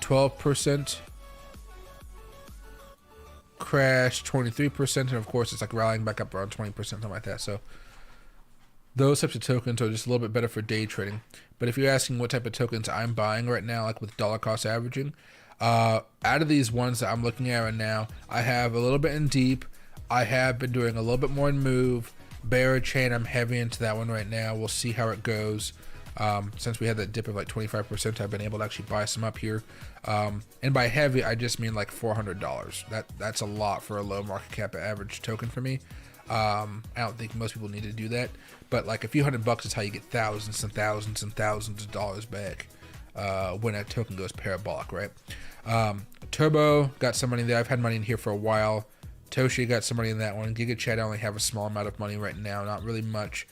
12%. Crash 23%, and of course it's like rallying back up around 20%, something like that. So those types of tokens are just a little bit better for day trading. But if you're asking what type of tokens I'm buying right now, like with dollar cost averaging, out of these ones that I'm looking at right now, I have a little bit in Deep. I have been doing a little bit more in Move. Bearer Chain, I'm heavy into that one right now. We'll see how it goes. Since we had that dip of like 25%, I've been able to actually buy some up here. And by heavy, I just mean like $400. That's a lot for a low market cap average token for me. I don't think most people need to do that, but like a few $100 is how you get thousands and thousands and thousands of dollars back when a token goes parabolic, right? Turbo, got some money there. I've had money in here for a while. Toshi, got some money in that one. GigaChat, I only have a small amount of money right now, not really much.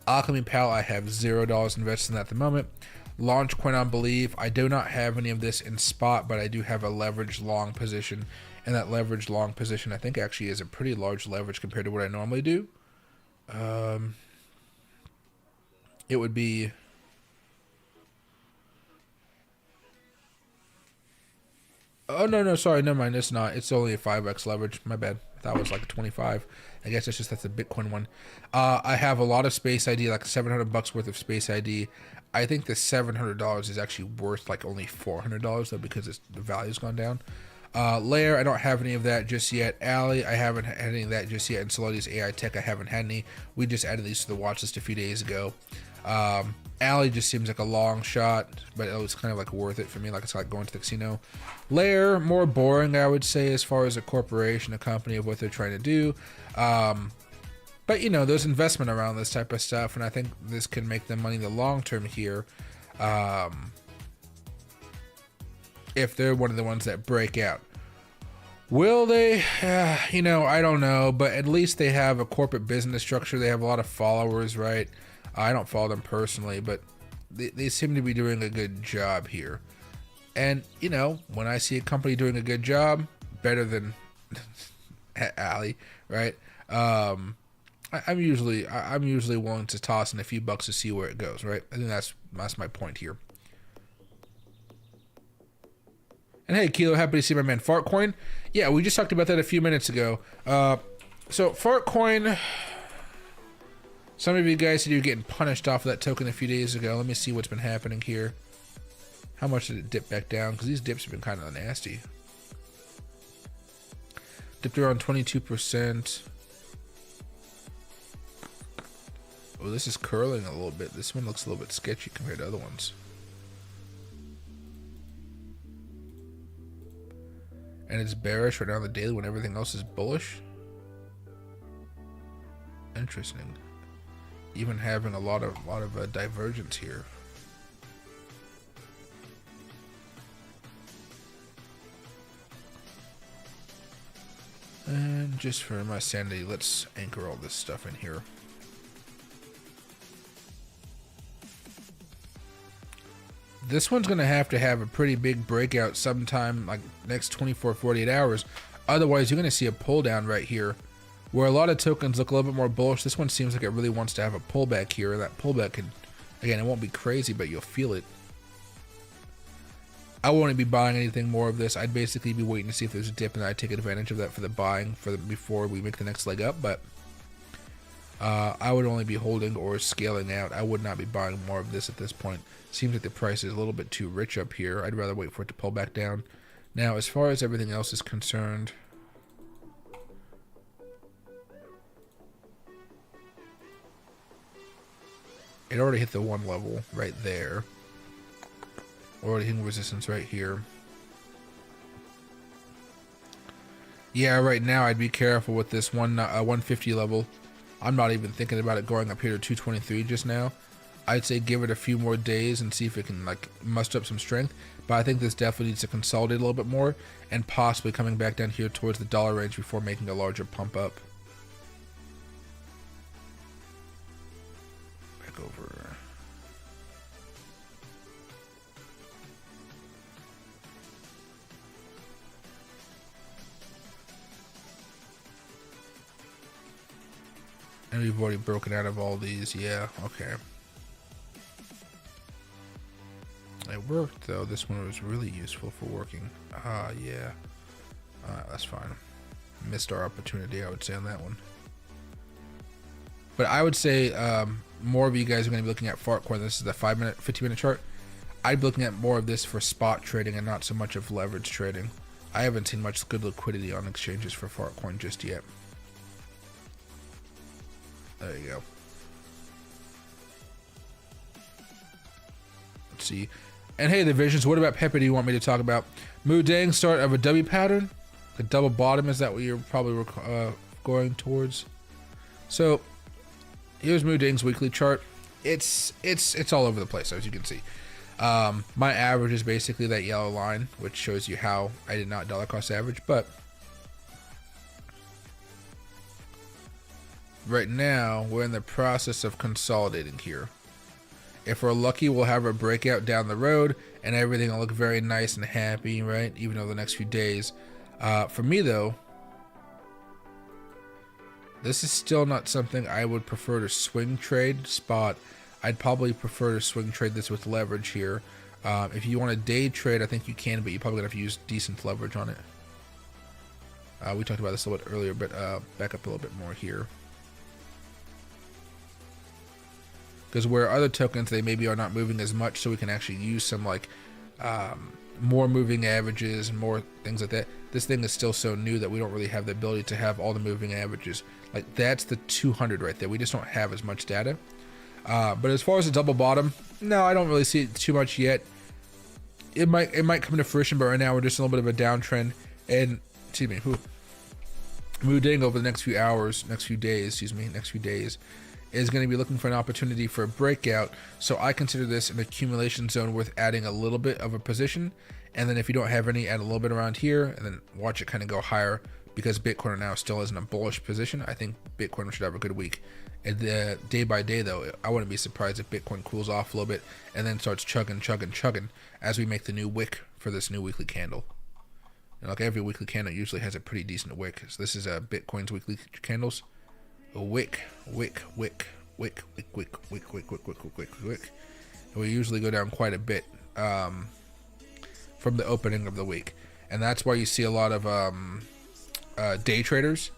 Alchemy Pal, I have $0 invested in at the moment. Launch coin on believe. I do not have any of this in spot, but I do have a leveraged long position, and that leveraged long position I think actually is a pretty large leverage compared to what I normally do. It would be, oh no, sorry, never mind, it's not. It's only a 5x leverage. My bad. That was like 25. I guess it's just that's the Bitcoin one. I have a lot of Space ID, like $700 worth of Space ID. I think the $700 is actually worth like only $400 though, because the value's gone down. Layer, I don't have any of that just yet. Alley, I haven't had any of that just yet. And Solidus AI Tech, I haven't had any. We just added these to the watch list a few days ago. Alley just seems like a long shot, but it was kind of like worth it for me. Like it's like going to the casino. Layer, more boring, I would say, as far as a corporation, a company of what they're trying to do. But you know, there's investment around this type of stuff, and I think this can make them money in the long term here. If they're one of the ones that break out. Will they? You know, I don't know, but at least they have a corporate business structure. They have a lot of followers, right? I don't follow them personally, but they seem to be doing a good job here. And, you know, when I see a company doing a good job, better than Ali, right? I'm usually willing to toss in a few bucks to see where it goes, right? I think that's my point here. And hey, Kilo, happy to see my man Fartcoin. Yeah, we just talked about that a few minutes ago. So Fartcoin, some of you guys said you were getting punished off of that token a few days ago. Let me see what's been happening here. How much did it dip back down? Because these dips have been kind of nasty. Dipped around 22%. Oh, this is curling a little bit. This one looks a little bit sketchy compared to other ones. And it's bearish right now on the daily when everything else is bullish. Interesting. Even having a lot of divergence here. And just for my sanity, let's anchor all this stuff in here. This one's going to have a pretty big breakout sometime like next 24-48 hours. Otherwise, you're going to see a pull down right here where a lot of tokens look a little bit more bullish. This one seems like it really wants to have a pullback here. And that pullback could, again, it won't be crazy, but you'll feel it. I won't be buying anything more of this. I'd basically be waiting to see if there's a dip and I'd take advantage of that for the buying before we make the next leg up. But I would only be holding or scaling out. I would not be buying more of this at this point. Seems like the price is a little bit too rich up here. I'd rather wait for it to pull back down. Now, as far as everything else is concerned, it already hit the one level right there. Already hitting resistance right here. Yeah, right now I'd be careful with this 150 level. I'm not even thinking about it going up here to 223 just now. I'd say give it a few more days and see if it can like muster up some strength. But I think this definitely needs to consolidate a little bit more and possibly coming back down here towards the dollar range before making a larger pump up. Back over. And we've already broken out of all these. Yeah, okay. It worked though. This one was really useful for working. Yeah. That's fine. Missed our opportunity, I would say, on that one. But I would say more of you guys are going to be looking at Fartcoin. This is the 15-minute chart. I'd be looking at more of this for spot trading and not so much of leverage trading. I haven't seen much good liquidity on exchanges for Fartcoin just yet. There you go. Let's see. And hey, the visions. What about Pepe do you want me to talk about? Mudang start of a W pattern. The double bottom, is that what you're probably going towards? So here's Mudang's weekly chart. It's all over the place, as you can see. My average is basically that yellow line, which shows you how I did not dollar cost average, but right now we're in the process of consolidating here. If we're lucky, we'll have a breakout down the road and everything will look very nice and happy, right? Even over the next few days. For me though, this is still not something I would prefer to swing trade spot. I'd probably prefer to swing trade this with leverage here. If you want to day trade, I think you can, but you're probably gonna have to use decent leverage on it. We talked about this a little bit earlier, but back up a little bit more here. Because where other tokens, they maybe are not moving as much, so we can actually use some like more moving averages and more things like that. This thing is still so new that we don't really have the ability to have all the moving averages. Like that's the 200 right there. We just don't have as much data. But as far as the double bottom, no, I don't really see it too much yet. It might come to fruition, but right now we're just in a little bit of a downtrend. And excuse me, moving over the next few hours, next few days, is going to be looking for an opportunity for a breakout. So I consider this an accumulation zone worth adding a little bit of a position. And then if you don't have any, add a little bit around here and then watch it kind of go higher, because Bitcoin now still is in a bullish position. I think Bitcoin should have a good week. And day by day though, I wouldn't be surprised if Bitcoin cools off a little bit and then starts chugging as we make the new wick for this new weekly candle. And like every weekly candle usually has a pretty decent wick. So this is Bitcoin's weekly candles. A wick. And we usually go down quite a bit from the opening of the week. And that's why you see a lot of day traders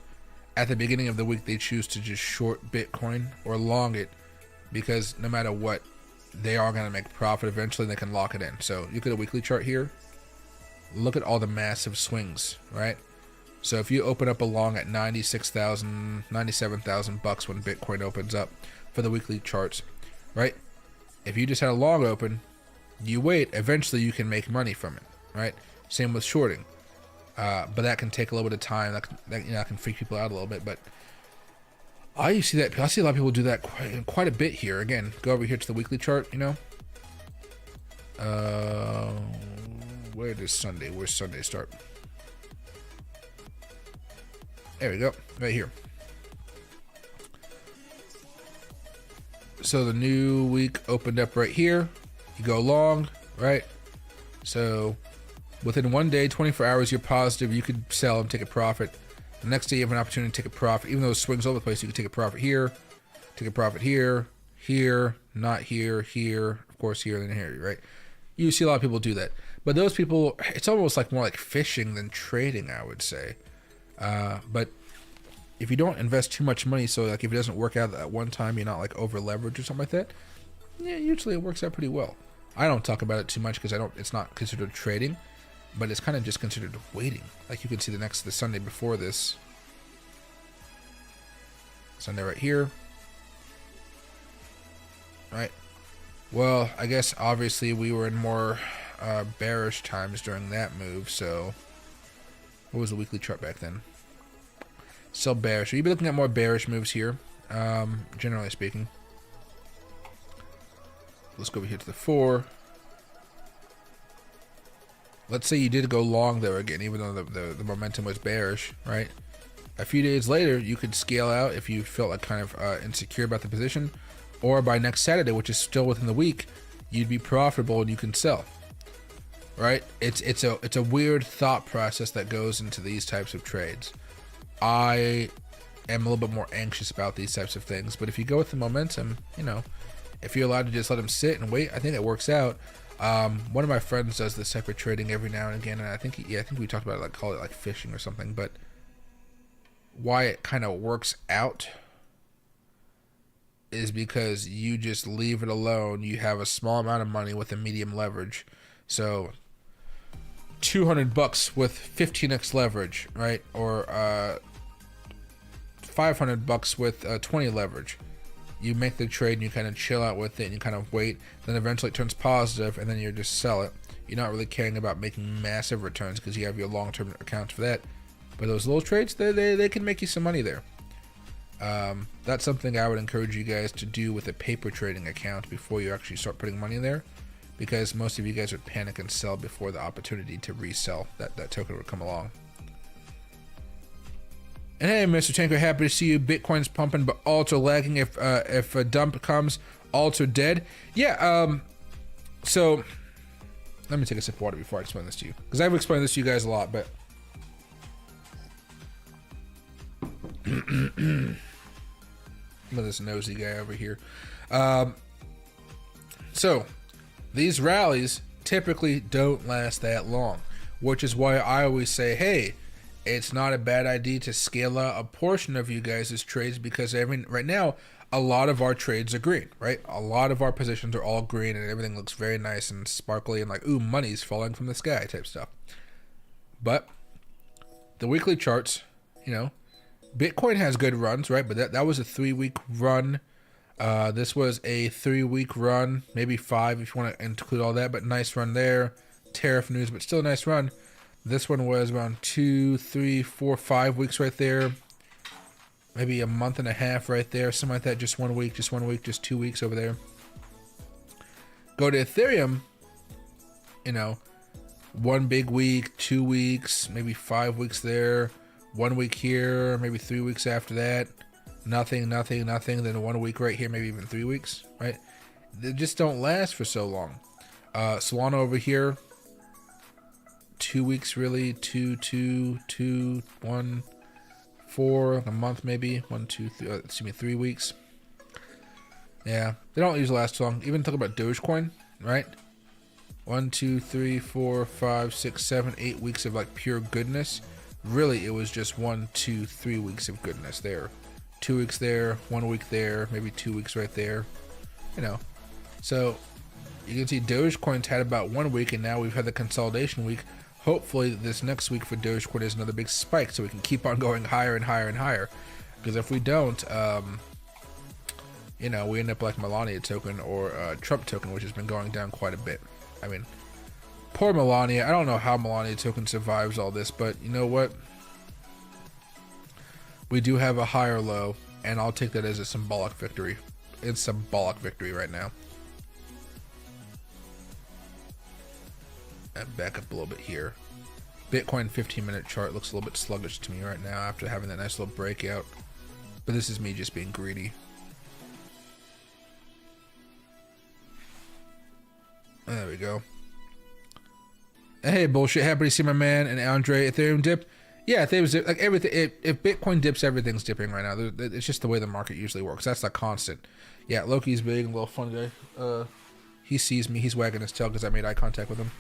at the beginning of the week, they choose to just short Bitcoin or long it, because no matter what, they are going to make profit eventually and they can lock it in. So look at a weekly chart here. Look at all the massive swings, right? So if you open up a long at 96,000, 97,000 bucks when Bitcoin opens up for the weekly charts, right? If you just had a long open, you wait, eventually you can make money from it, right? Same with shorting. But that can take a little bit of time. That can freak people out a little bit. But I see a lot of people do that quite a bit here. Again, go over here to the weekly chart. Where is Sunday? Where's Sunday start? There we go, right here. So the new week opened up right here. You go long, right? So within 1 day, 24 hours, you're positive you could sell and take a profit. The next day, you have an opportunity to take a profit. Even though it swings all over the place, you can take a profit here, take a profit here, here, not here, here, of course here, and then here, right? You see a lot of people do that. But those people, it's almost like more like fishing than trading, I would say. But if you don't invest too much money, so like if it doesn't work out at one time, you're not like over leveraged or something like that, yeah, usually it works out pretty well. I don't talk about it too much because it's not considered trading, but it's kind of just considered waiting. Like you can see the Sunday before this, Sunday right here, right? Well, I guess obviously we were in more bearish times during that move. So what was the weekly chart back then? Still bearish. So you'd be looking at more bearish moves here, generally speaking. Let's go over here to the 4. Let's say you did go long there again, even though the momentum was bearish, right? A few days later, you could scale out if you felt like kind of insecure about the position, or by next Saturday, which is still within the week, you'd be profitable and you can sell, right? It's a weird thought process that goes into these types of trades. I am a little bit more anxious about these types of things, but if you go with the momentum, if you're allowed to just let them sit and wait, I think it works out. One of my friends does this type of trading every now and again, and I think we talked about it, like call it like fishing or something. But why it kind of works out is because you just leave it alone. You have a small amount of money with a medium leverage, so $200 with 15x leverage, right? Or $500 with 20 leverage. You make the trade and you kind of chill out with it and you kind of wait. Then eventually it turns positive and then you just sell it. You're not really caring about making massive returns because you have your long-term accounts for that. But those little trades, they can make you some money there. That's something I would encourage you guys to do with a paper trading account before you actually start putting money there, because most of you guys would panic and sell before the opportunity to resell that token would come along. And hey, Mr. Tanker, happy to see you. Bitcoin's pumping, but also lagging. If a dump comes, Alts are dead. Yeah, so let me take a sip of water before I explain this to you, because I've explained this to you guys a lot, but look at this nosy guy over here. So these rallies typically don't last that long, which is why I always say, hey, it's not a bad idea to scale out a portion of you guys' trades, because right now a lot of our trades are green, right? A lot of our positions are all green and everything looks very nice and sparkly and like, ooh, money's falling from the sky type stuff. But the weekly charts, you know, Bitcoin has good runs, right? But that was a 3-week run. This was a 3-week run, maybe 5 if you want to include all that, but nice run there. Tariff news, but still a nice run. This one was around 2, 3, 4, 5 weeks right there. Maybe a month and a half right there, something like that. Just 1 week, just 1 week, just 2 weeks over there. Go to Ethereum, you know, 1 big week, 2 weeks, maybe 5 weeks there. 1 week here, maybe 3 weeks after that. Nothing, nothing, nothing. Then 1 week right here, maybe even 3 weeks, right? They just don't last for so long. Solana over here, 2 weeks really, 2, 2, 2, 1, 4, a month maybe, 1, 2, 3, 3 weeks. Yeah, they don't usually last too long. Even talk about Dogecoin, right? 1, 2, 3, 4, 5, 6, 7, 8 weeks of like pure goodness. Really, it was just 1, 2, 3 weeks of goodness there. 2 weeks there, 1 week there, maybe 2 weeks right there. You know, so you can see Dogecoin's had about 1 week, and now we've had the consolidation week. Hopefully this next week for Dogecoin is another big spike, so we can keep on going higher and higher and higher. Because if we don't, you know, we end up like Melania token or Trump token, which has been going down quite a bit. I mean, poor Melania. I don't know how Melania token survives all this, but you know what? We do have a higher low, and I'll take that as a symbolic victory. It's symbolic victory right now. And back up a little bit here. Bitcoin 15-minute chart looks a little bit sluggish to me right now after having that nice little breakout. But this is me just being greedy. There we go. Hey, bullshit. Happy to see my man and Andre. Ethereum dip. Yeah, Ethereum dip. Like everything. If Bitcoin dips, everything's dipping right now. It's just the way the market usually works. That's the constant. Yeah, Loki's big and little fun guy. He sees me. He's wagging his tail because I made eye contact with him.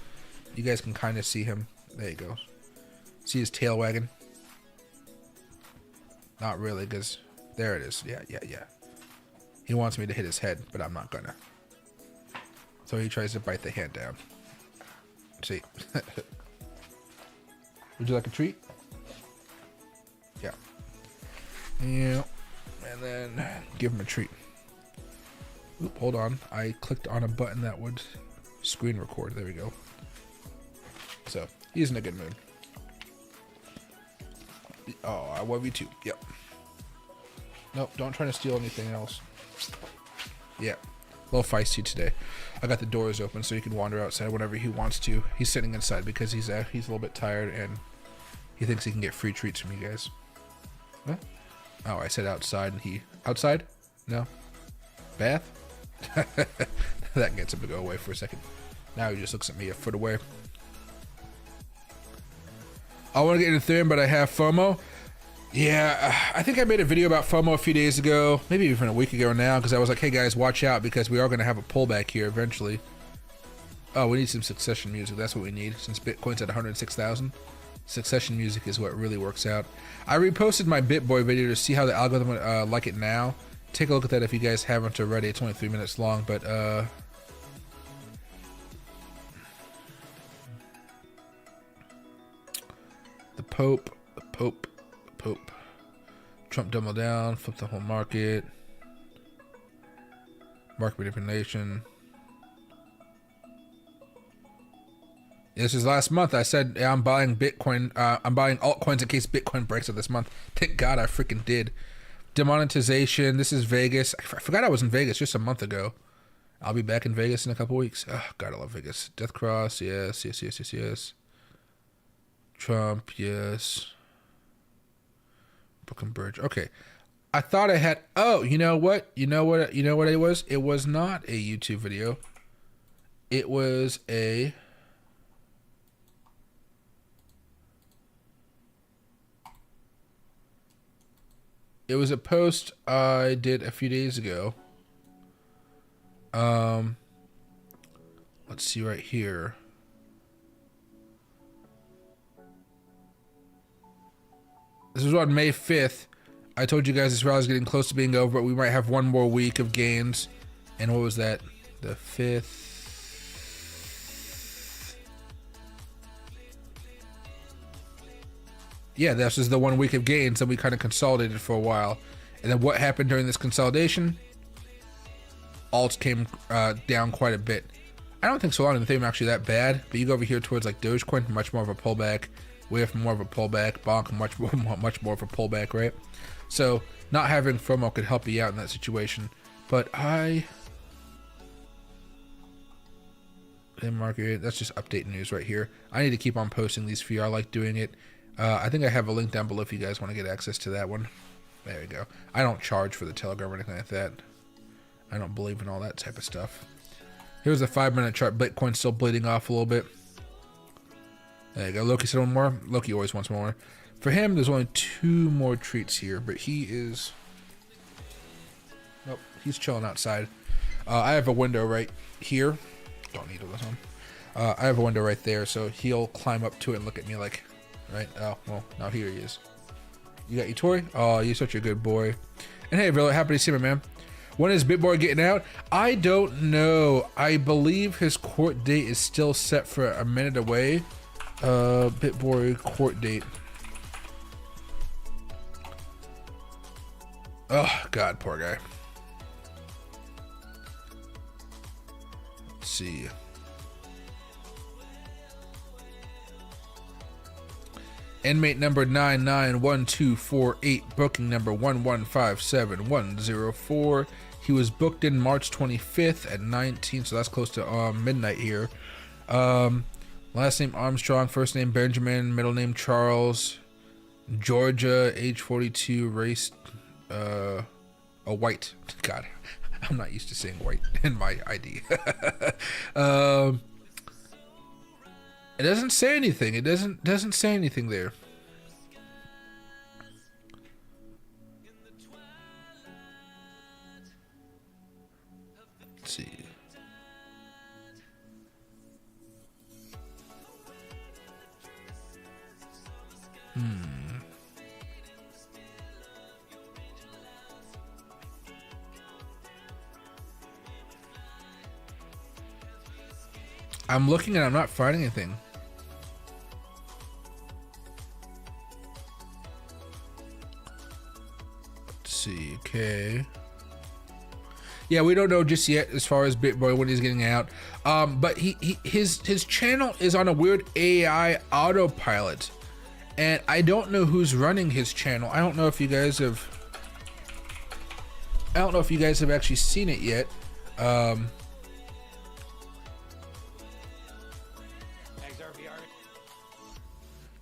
You guys can kind of see him. There you go. See his tail wagging? Not really, because there it is. Yeah. He wants me to hit his head, but I'm not gonna. So he tries to bite the hand down. See? Would you like a treat? Yeah. Yeah. And then give him a treat. Oop, hold on. I clicked on a button that would screen record. There we go. So, he's in a good mood. Oh, I love you too. Yep. Nope, don't try to steal anything else. Yeah. A little feisty today. I got the doors open so he can wander outside whenever he wants to. He's sitting inside because he's a little bit tired and he thinks he can get free treats from you guys. What? Oh, I said outside and he... Outside? No? Bath? That gets him to go away for a second. Now he just looks at me a foot away. I want to get into Ethereum, but I have FOMO. Yeah, I think I made a video about FOMO a few days ago, maybe even a week ago now, because I was like, hey guys, watch out, because we are going to have a pullback here eventually. Oh, we need some Succession music. That's what we need, since Bitcoin's at 106,000. Succession music is what really works out. I reposted my BitBoy video to see how the algorithm would like it now. Take a look at that if you guys haven't already. It's only 3 minutes long, but the Pope. Trump double down, flip the whole market. Market manipulation. This is last month. I said I'm buying Bitcoin. I'm buying altcoins in case Bitcoin breaks up this month. Thank God I freaking did. Demonetization. This is Vegas. I forgot I was in Vegas just a month ago. I'll be back in Vegas in a couple weeks. Oh, God, I love Vegas. Death Cross. Yes. Trump. Yes. Brooklyn Bridge. Okay. I thought I had, oh, you know what? You know what it was? It was not a YouTube video. It was a... It was a post I did a few days ago. Let's see right here. This was on May 5th. I told you guys this rally is getting close to being over, but we might have one more week of gains. And what was that? The 5th. Yeah, this is the 1 week of gains that we kind of consolidated for a while. And then what happened during this consolidation? Alts came down quite a bit. I don't think Solana and Ethereum are actually that bad, but you go over here towards like Dogecoin, much more of a pullback. Wave more of a pullback. Bonk, much more of a pullback, right? So not having FOMO could help you out in that situation. But market, that's just update news right here. I need to keep on posting these for you. I like doing it. I think I have a link down below if you guys want to get access to that one. There you go. I don't charge for the Telegram or anything like that. I don't believe in all that type of stuff. Here's a 5-minute chart. Bitcoin still bleeding off a little bit. There you go. Loki said one more. Loki always wants more. For him, there's only 2 more treats here, but he is... Nope, he's chilling outside. I have a window right here. Don't need this one. I have a window right there, so he'll climb up to it and look at me like... Right? Oh, well, now here he is. You got your toy? Oh, you're such a good boy. And hey, really happy to see him, man. When is BitBoy getting out? I don't know. I believe his court date is still set for a minute away. BitBoy court date. Oh, God, poor guy. Let's see. Inmate number 991248, booking number 1157104. He was booked in March 25th at 19, so that's close to midnight here. Last name Armstrong, first name Benjamin, middle name Charles, Georgia, age 42, race a white. God, I'm not used to saying white in my ID. It doesn't say anything. It doesn't say anything there. Let's see. I'm looking and I'm not finding anything. Let's see, okay. Yeah, we don't know just yet as far as BitBoy when he's getting out. But his channel is on a weird AI autopilot. And I don't know who's running his channel. I don't know if you guys have actually seen it yet.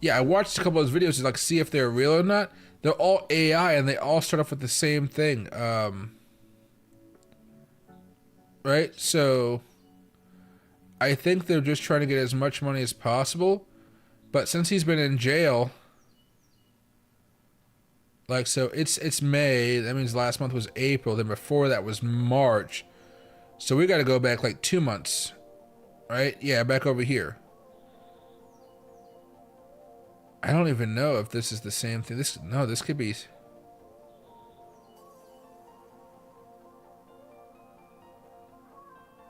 Yeah, I watched a couple of his videos to like see if they're real or not. They're all AI and they all start off with the same thing. Right? So I think they're just trying to get as much money as possible. But since he's been in jail, like, so it's May, that means last month was April, then before that was March. So we got to go back like 2 months, right? Yeah, back over here. I don't even know if this is the same thing. This could be.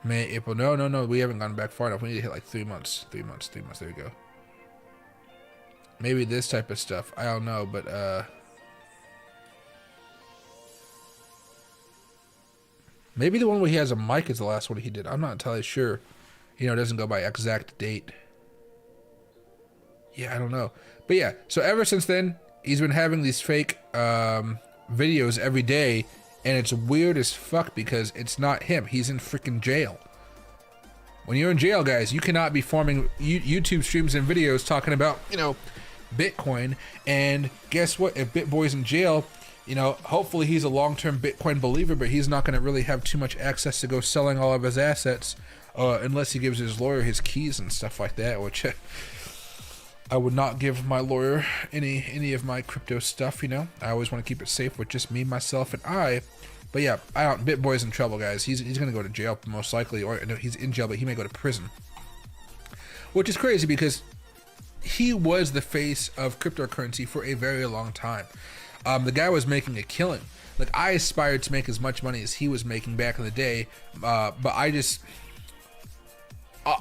May, April. No. We haven't gone back far enough. We need to hit like 3 months. 3 months. There we go. Maybe this type of stuff. I don't know, but maybe the one where he has a mic is the last one he did. I'm not entirely sure. You know, it doesn't go by exact date. Yeah, I don't know. But yeah, so ever since then, he's been having these fake videos every day, and it's weird as fuck because it's not him. He's in freaking jail. When you're in jail, guys, you cannot be forming YouTube streams and videos talking about, you know, Bitcoin. And guess what? If BitBoy's in jail, you know, hopefully he's a long-term Bitcoin believer, but he's not going to really have too much access to go selling all of his assets unless he gives his lawyer his keys and stuff like that, which I would not give my lawyer any of my crypto stuff, you know. I always want to keep it safe with just me, myself, and I. But yeah, BitBoy's in trouble, guys. He's going to go to jail most likely, or no, he's in jail, but he may go to prison. Which is crazy because he was the face of cryptocurrency for a very long time. The guy was making a killing. Like, I aspired to make as much money as he was making back in the day, but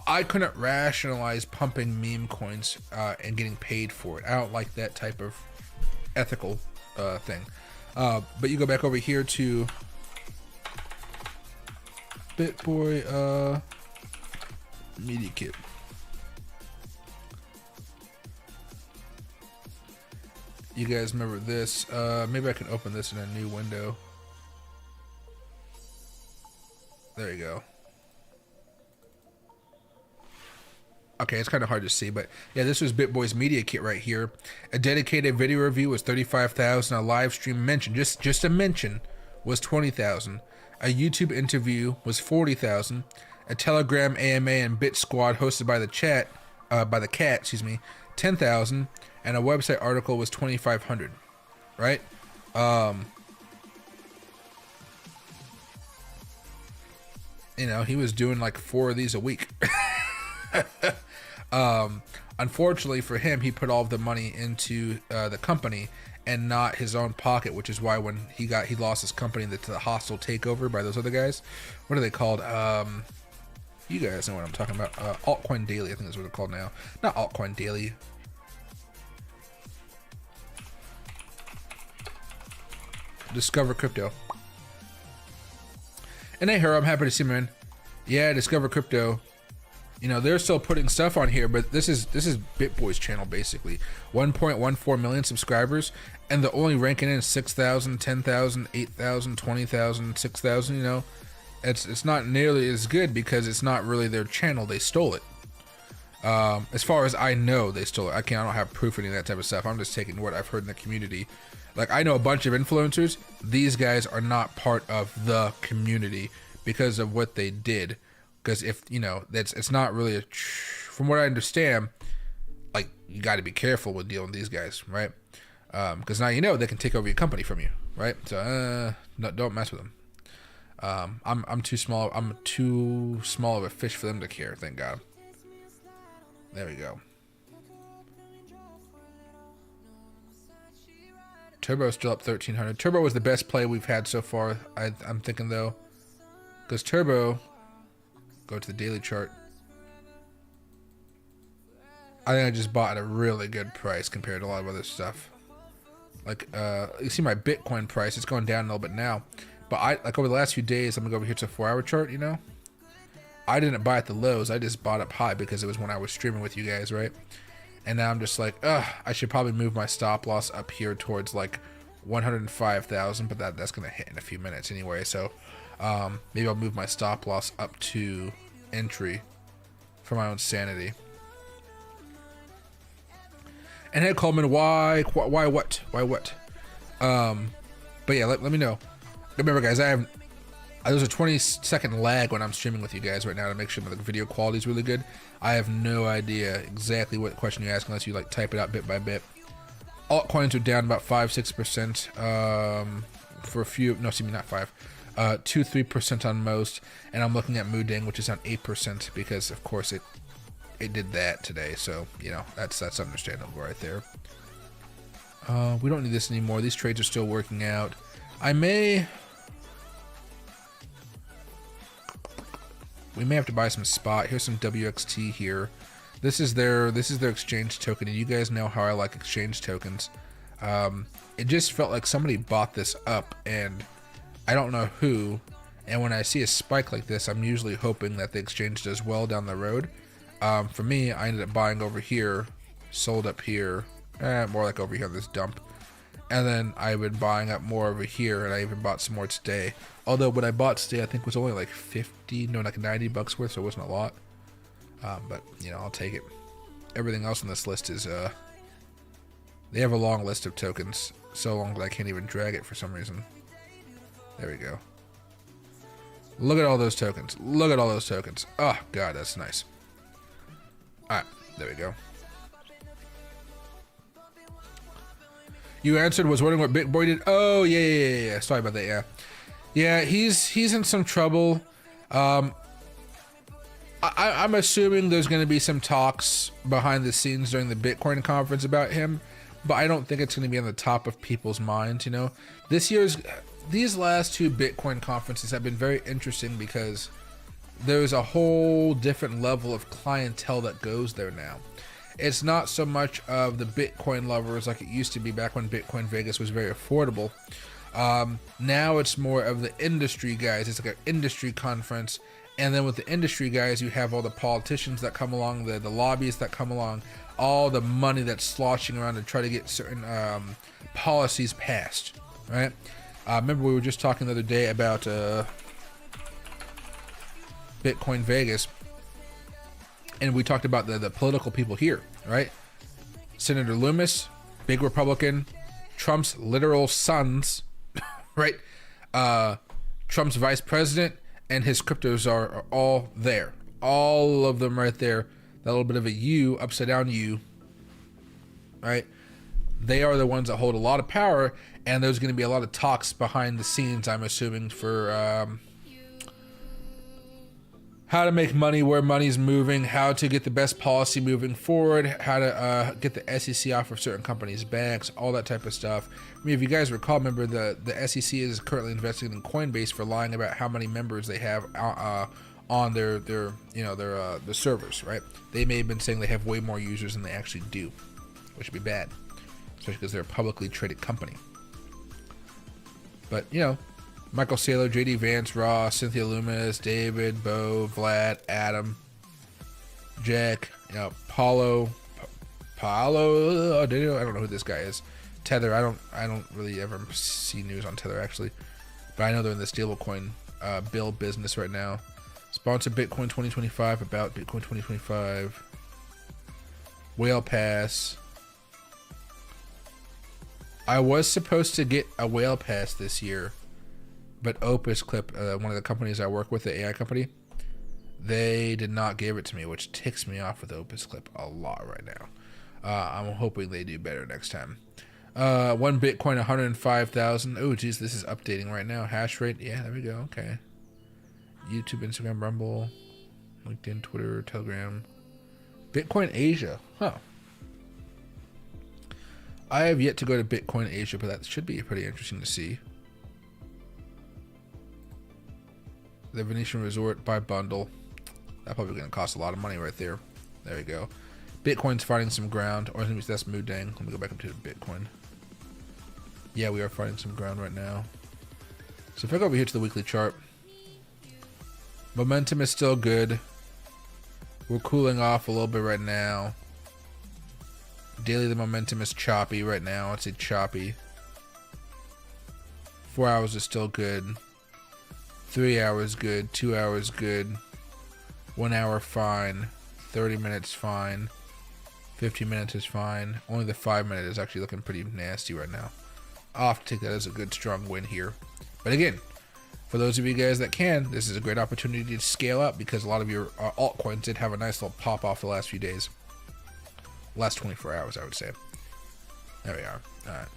I couldn't rationalize pumping meme coins and getting paid for it. I don't like that type of ethical thing. But you go back over here to BitBoy Media Kit. You guys remember this? Maybe I can open this in a new window. There you go. Okay, it's kind of hard to see, but yeah, this was BitBoy's Media Kit right here. A dedicated video review was 35,000. A live stream mention, just a mention, was 20,000. A YouTube interview was 40,000. A Telegram AMA and Bit Squad hosted by the cat, 10,000. And a website article was 2,500. Right? You know, he was doing like 4 of these a week. Unfortunately for him, he put all of the money into the company and not his own pocket, which is why when he lost his company to the hostile takeover by those other guys. What are they called? You guys know what I'm talking about. Altcoin Daily, I think that's what they're called now. Not Altcoin Daily. Discover Crypto. And hey, Hero, I'm happy to see you, man. Yeah, Discover Crypto. You know, they're still putting stuff on here, but this is BitBoy's channel, basically. 1.14 million subscribers, and the only ranking in is 6,000, 10,000, 8,000, 20,000, 6,000, you know. It's not nearly as good because it's not really their channel. They stole it. As far as I know, they stole it. I don't have proof of any of that type of stuff. I'm just taking what I've heard in the community. Like, I know a bunch of influencers. These guys are not part of the community because of what they did. Because if, you know, it's not really from what I understand, like, you got to be careful with dealing with these guys, right? Because now you know they can take over your company from you, right? So, no, don't mess with them. I'm too small. I'm too small of a fish for them to care. Thank God. There we go. Turbo's still up 1,300. Turbo was the best play we've had so far. I'm thinking though, because Turbo. Go to the daily chart. I think I just bought at a really good price compared to a lot of other stuff. Like, you see my Bitcoin price, it's going down a little bit now. But like over the last few days, I'm gonna go over here to a 4-hour chart, you know? I didn't buy at the lows, I just bought up high because it was when I was streaming with you guys, right? And now I'm just like, I should probably move my stop loss up here towards like 105,000, but that's gonna hit in a few minutes anyway, so maybe I'll move my stop loss up to entry for my own sanity. And hey Coleman, why what? But yeah, let me know. Remember guys, there's a 20-second lag when I'm streaming with you guys right now to make sure that the video quality is really good. I have no idea exactly what question you ask unless you like type it out bit by bit. Altcoins are down about 5-6%. For a few, no, excuse me, not 5. 2-3% on most, and I'm looking at Mooding, which is on 8% because of course it did that today. So you know that's understandable right there. We don't need this anymore. These trades are still working out. We may have to buy some spot. Here's some WXT here. This is their exchange token, and you guys know how I like exchange tokens. It just felt like somebody bought this up, and I don't know who. And when I see a spike like this, I'm usually hoping that the exchange does well down the road. For me, I ended up buying over here, sold up here, more like over here on this dump. And then I've been buying up more over here, and I even bought some more today. Although what I bought today, I think was only like 50, no, like 90 bucks worth, so it wasn't a lot. But you know, I'll take it. Everything else on this list is They have a long list of tokens, so long that I can't even drag it for some reason. There we go. Look at all those tokens. Look at all those tokens. Oh, God, that's nice. All right, there we go. You answered, was wondering what Big Boy did. Oh, yeah. Sorry about that, yeah. Yeah, he's in some trouble. I'm assuming there's going to be some talks behind the scenes during the Bitcoin conference about him, but I don't think it's going to be on the top of people's minds, you know? These last two Bitcoin conferences have been very interesting because there's a whole different level of clientele that goes there now. It's not so much of the Bitcoin lovers like it used to be back when Bitcoin Vegas was very affordable. Now it's more of the industry guys. It's like an industry conference. And then with the industry guys, you have all the politicians that come along, the lobbyists that come along, all the money that's sloshing around to try to get certain policies passed, right? Remember we were just talking the other day about Bitcoin Vegas, and we talked about the political people here, right? Senator Loomis, big Republican, Trump's literal sons, right? Trump's vice president and his cryptos are all there. All of them right there. That little bit of a U, upside down U, right? They are the ones that hold a lot of power, and there's going to be a lot of talks behind the scenes, I'm assuming, for how to make money, where money's moving, how to get the best policy moving forward, how to get the SEC off of certain companies' backs, all that type of stuff. I mean, if you guys recall, remember the SEC is currently investigating Coinbase for lying about how many members they have on their servers, right? They may have been saying they have way more users than they actually do, which would be bad, especially because they're a publicly traded company. But, you know, Michael Saylor, JD Vance, Ross, Cynthia Loomis, David, Bo, Vlad, Adam, Jack, you know, Paulo, I don't know who this guy is. Tether, I don't really ever see news on Tether actually, but I know they're in the stablecoin bill business right now. Sponsor Bitcoin 2025, about Bitcoin 2025, Whale Pass. I was supposed to get a Whale Pass this year, but Opus Clip, one of the companies I work with, the AI company, they did not give it to me, which ticks me off with Opus Clip a lot right now. I'm hoping they do better next time. One Bitcoin, 105,000. Oh, geez, this is updating right now. Hash rate, yeah, there we go. Okay. YouTube, Instagram, Rumble, LinkedIn, Twitter, Telegram. Bitcoin Asia, huh? I have yet to go to Bitcoin Asia, but that should be pretty interesting to see. The Venetian Resort by bundle. That's probably going to cost a lot of money right there. There we go. Bitcoin's fighting some ground. Or maybe that's Moodang. Let me go back up to Bitcoin. Yeah, we are fighting some ground right now. So if I go over here to the weekly chart, momentum is still good. We're cooling off a little bit right now. Daily, the momentum is choppy right now. I'd say choppy. 4 hours is still good. 3 hours good. 2 hours good. 1 hour fine. 30 minutes fine. 15 minutes is fine. Only the 5 minute is actually looking pretty nasty right now. I'll have to take that as a good strong win here. But again, for those of you guys that can, this is a great opportunity to scale up because a lot of your altcoins did have a nice little pop off the last few days. Last 24 hours, I would say. There we are. Alright.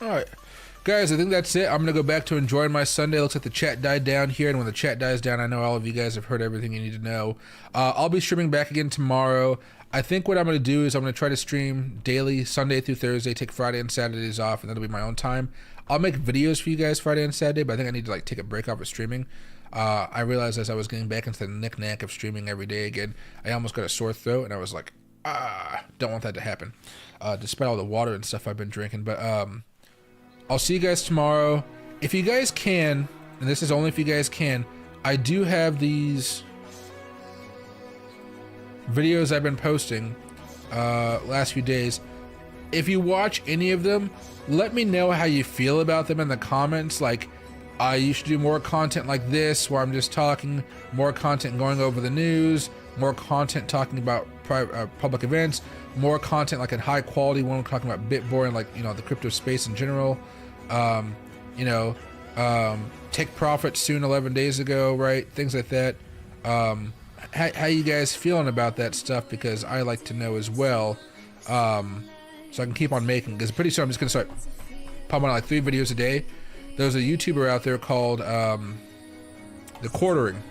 Alright. Guys, I think that's it. I'm going to go back to enjoying my Sunday. Looks like the chat died down here, and when the chat dies down, I know all of you guys have heard everything you need to know. I'll be streaming back again tomorrow. I think what I'm going to do is I'm going to try to stream daily, Sunday through Thursday, take Friday and Saturdays off, and that'll be my own time. I'll make videos for you guys Friday and Saturday, but I think I need to like take a break off of streaming. I realized as I was getting back into the knick-knack of streaming every day again, I almost got a sore throat, and I was like, don't want that to happen, despite all the water and stuff I've been drinking. But I'll see you guys tomorrow. If you guys can, and this is only if you guys can, I do have these videos I've been posting last few days. If you watch any of them, let me know how you feel about them in the comments. Like, you should do more content like this, where I'm just talking, more content going over the news, more content talking about public events, more content like in high quality when we're talking about BitBoy and like, you know, the crypto space in general. You know, take profit soon 11 days ago, right? Things like that. How you guys feeling about that stuff? Because I like to know as well, so I can keep on making, because pretty soon I'm just gonna start pumping out like 3 videos a day. There's a YouTuber out there called The Quartering,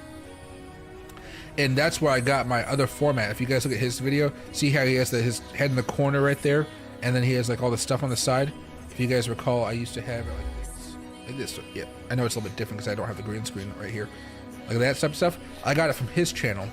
and that's where I got my other format. If you guys look at his video, see how he has his head in the corner right there, and then he has like all the stuff on the side. If you guys recall, I used to have it like this. Yeah, I know it's a little bit different because I don't have the green screen right here. Like that type of stuff. I got it from his channel.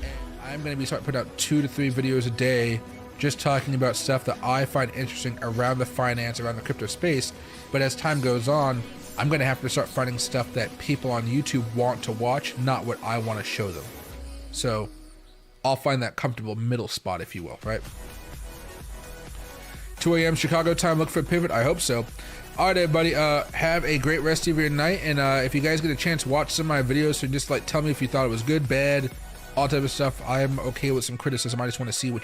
And I'm going to be starting putting out 2 to 3 videos a day, just talking about stuff that I find interesting around the finance, around the crypto space. But as time goes on, I'm going to have to start finding stuff that people on YouTube want to watch, not what I want to show them. So I'll find that comfortable middle spot, if you will, right? 2 a.m. Chicago time, look for a pivot. I hope so. All right, everybody, have a great rest of your night. And if you guys get a chance, watch some of my videos. So just like tell me if you thought it was good, bad, all type of stuff. I am okay with some criticism. I just want to see what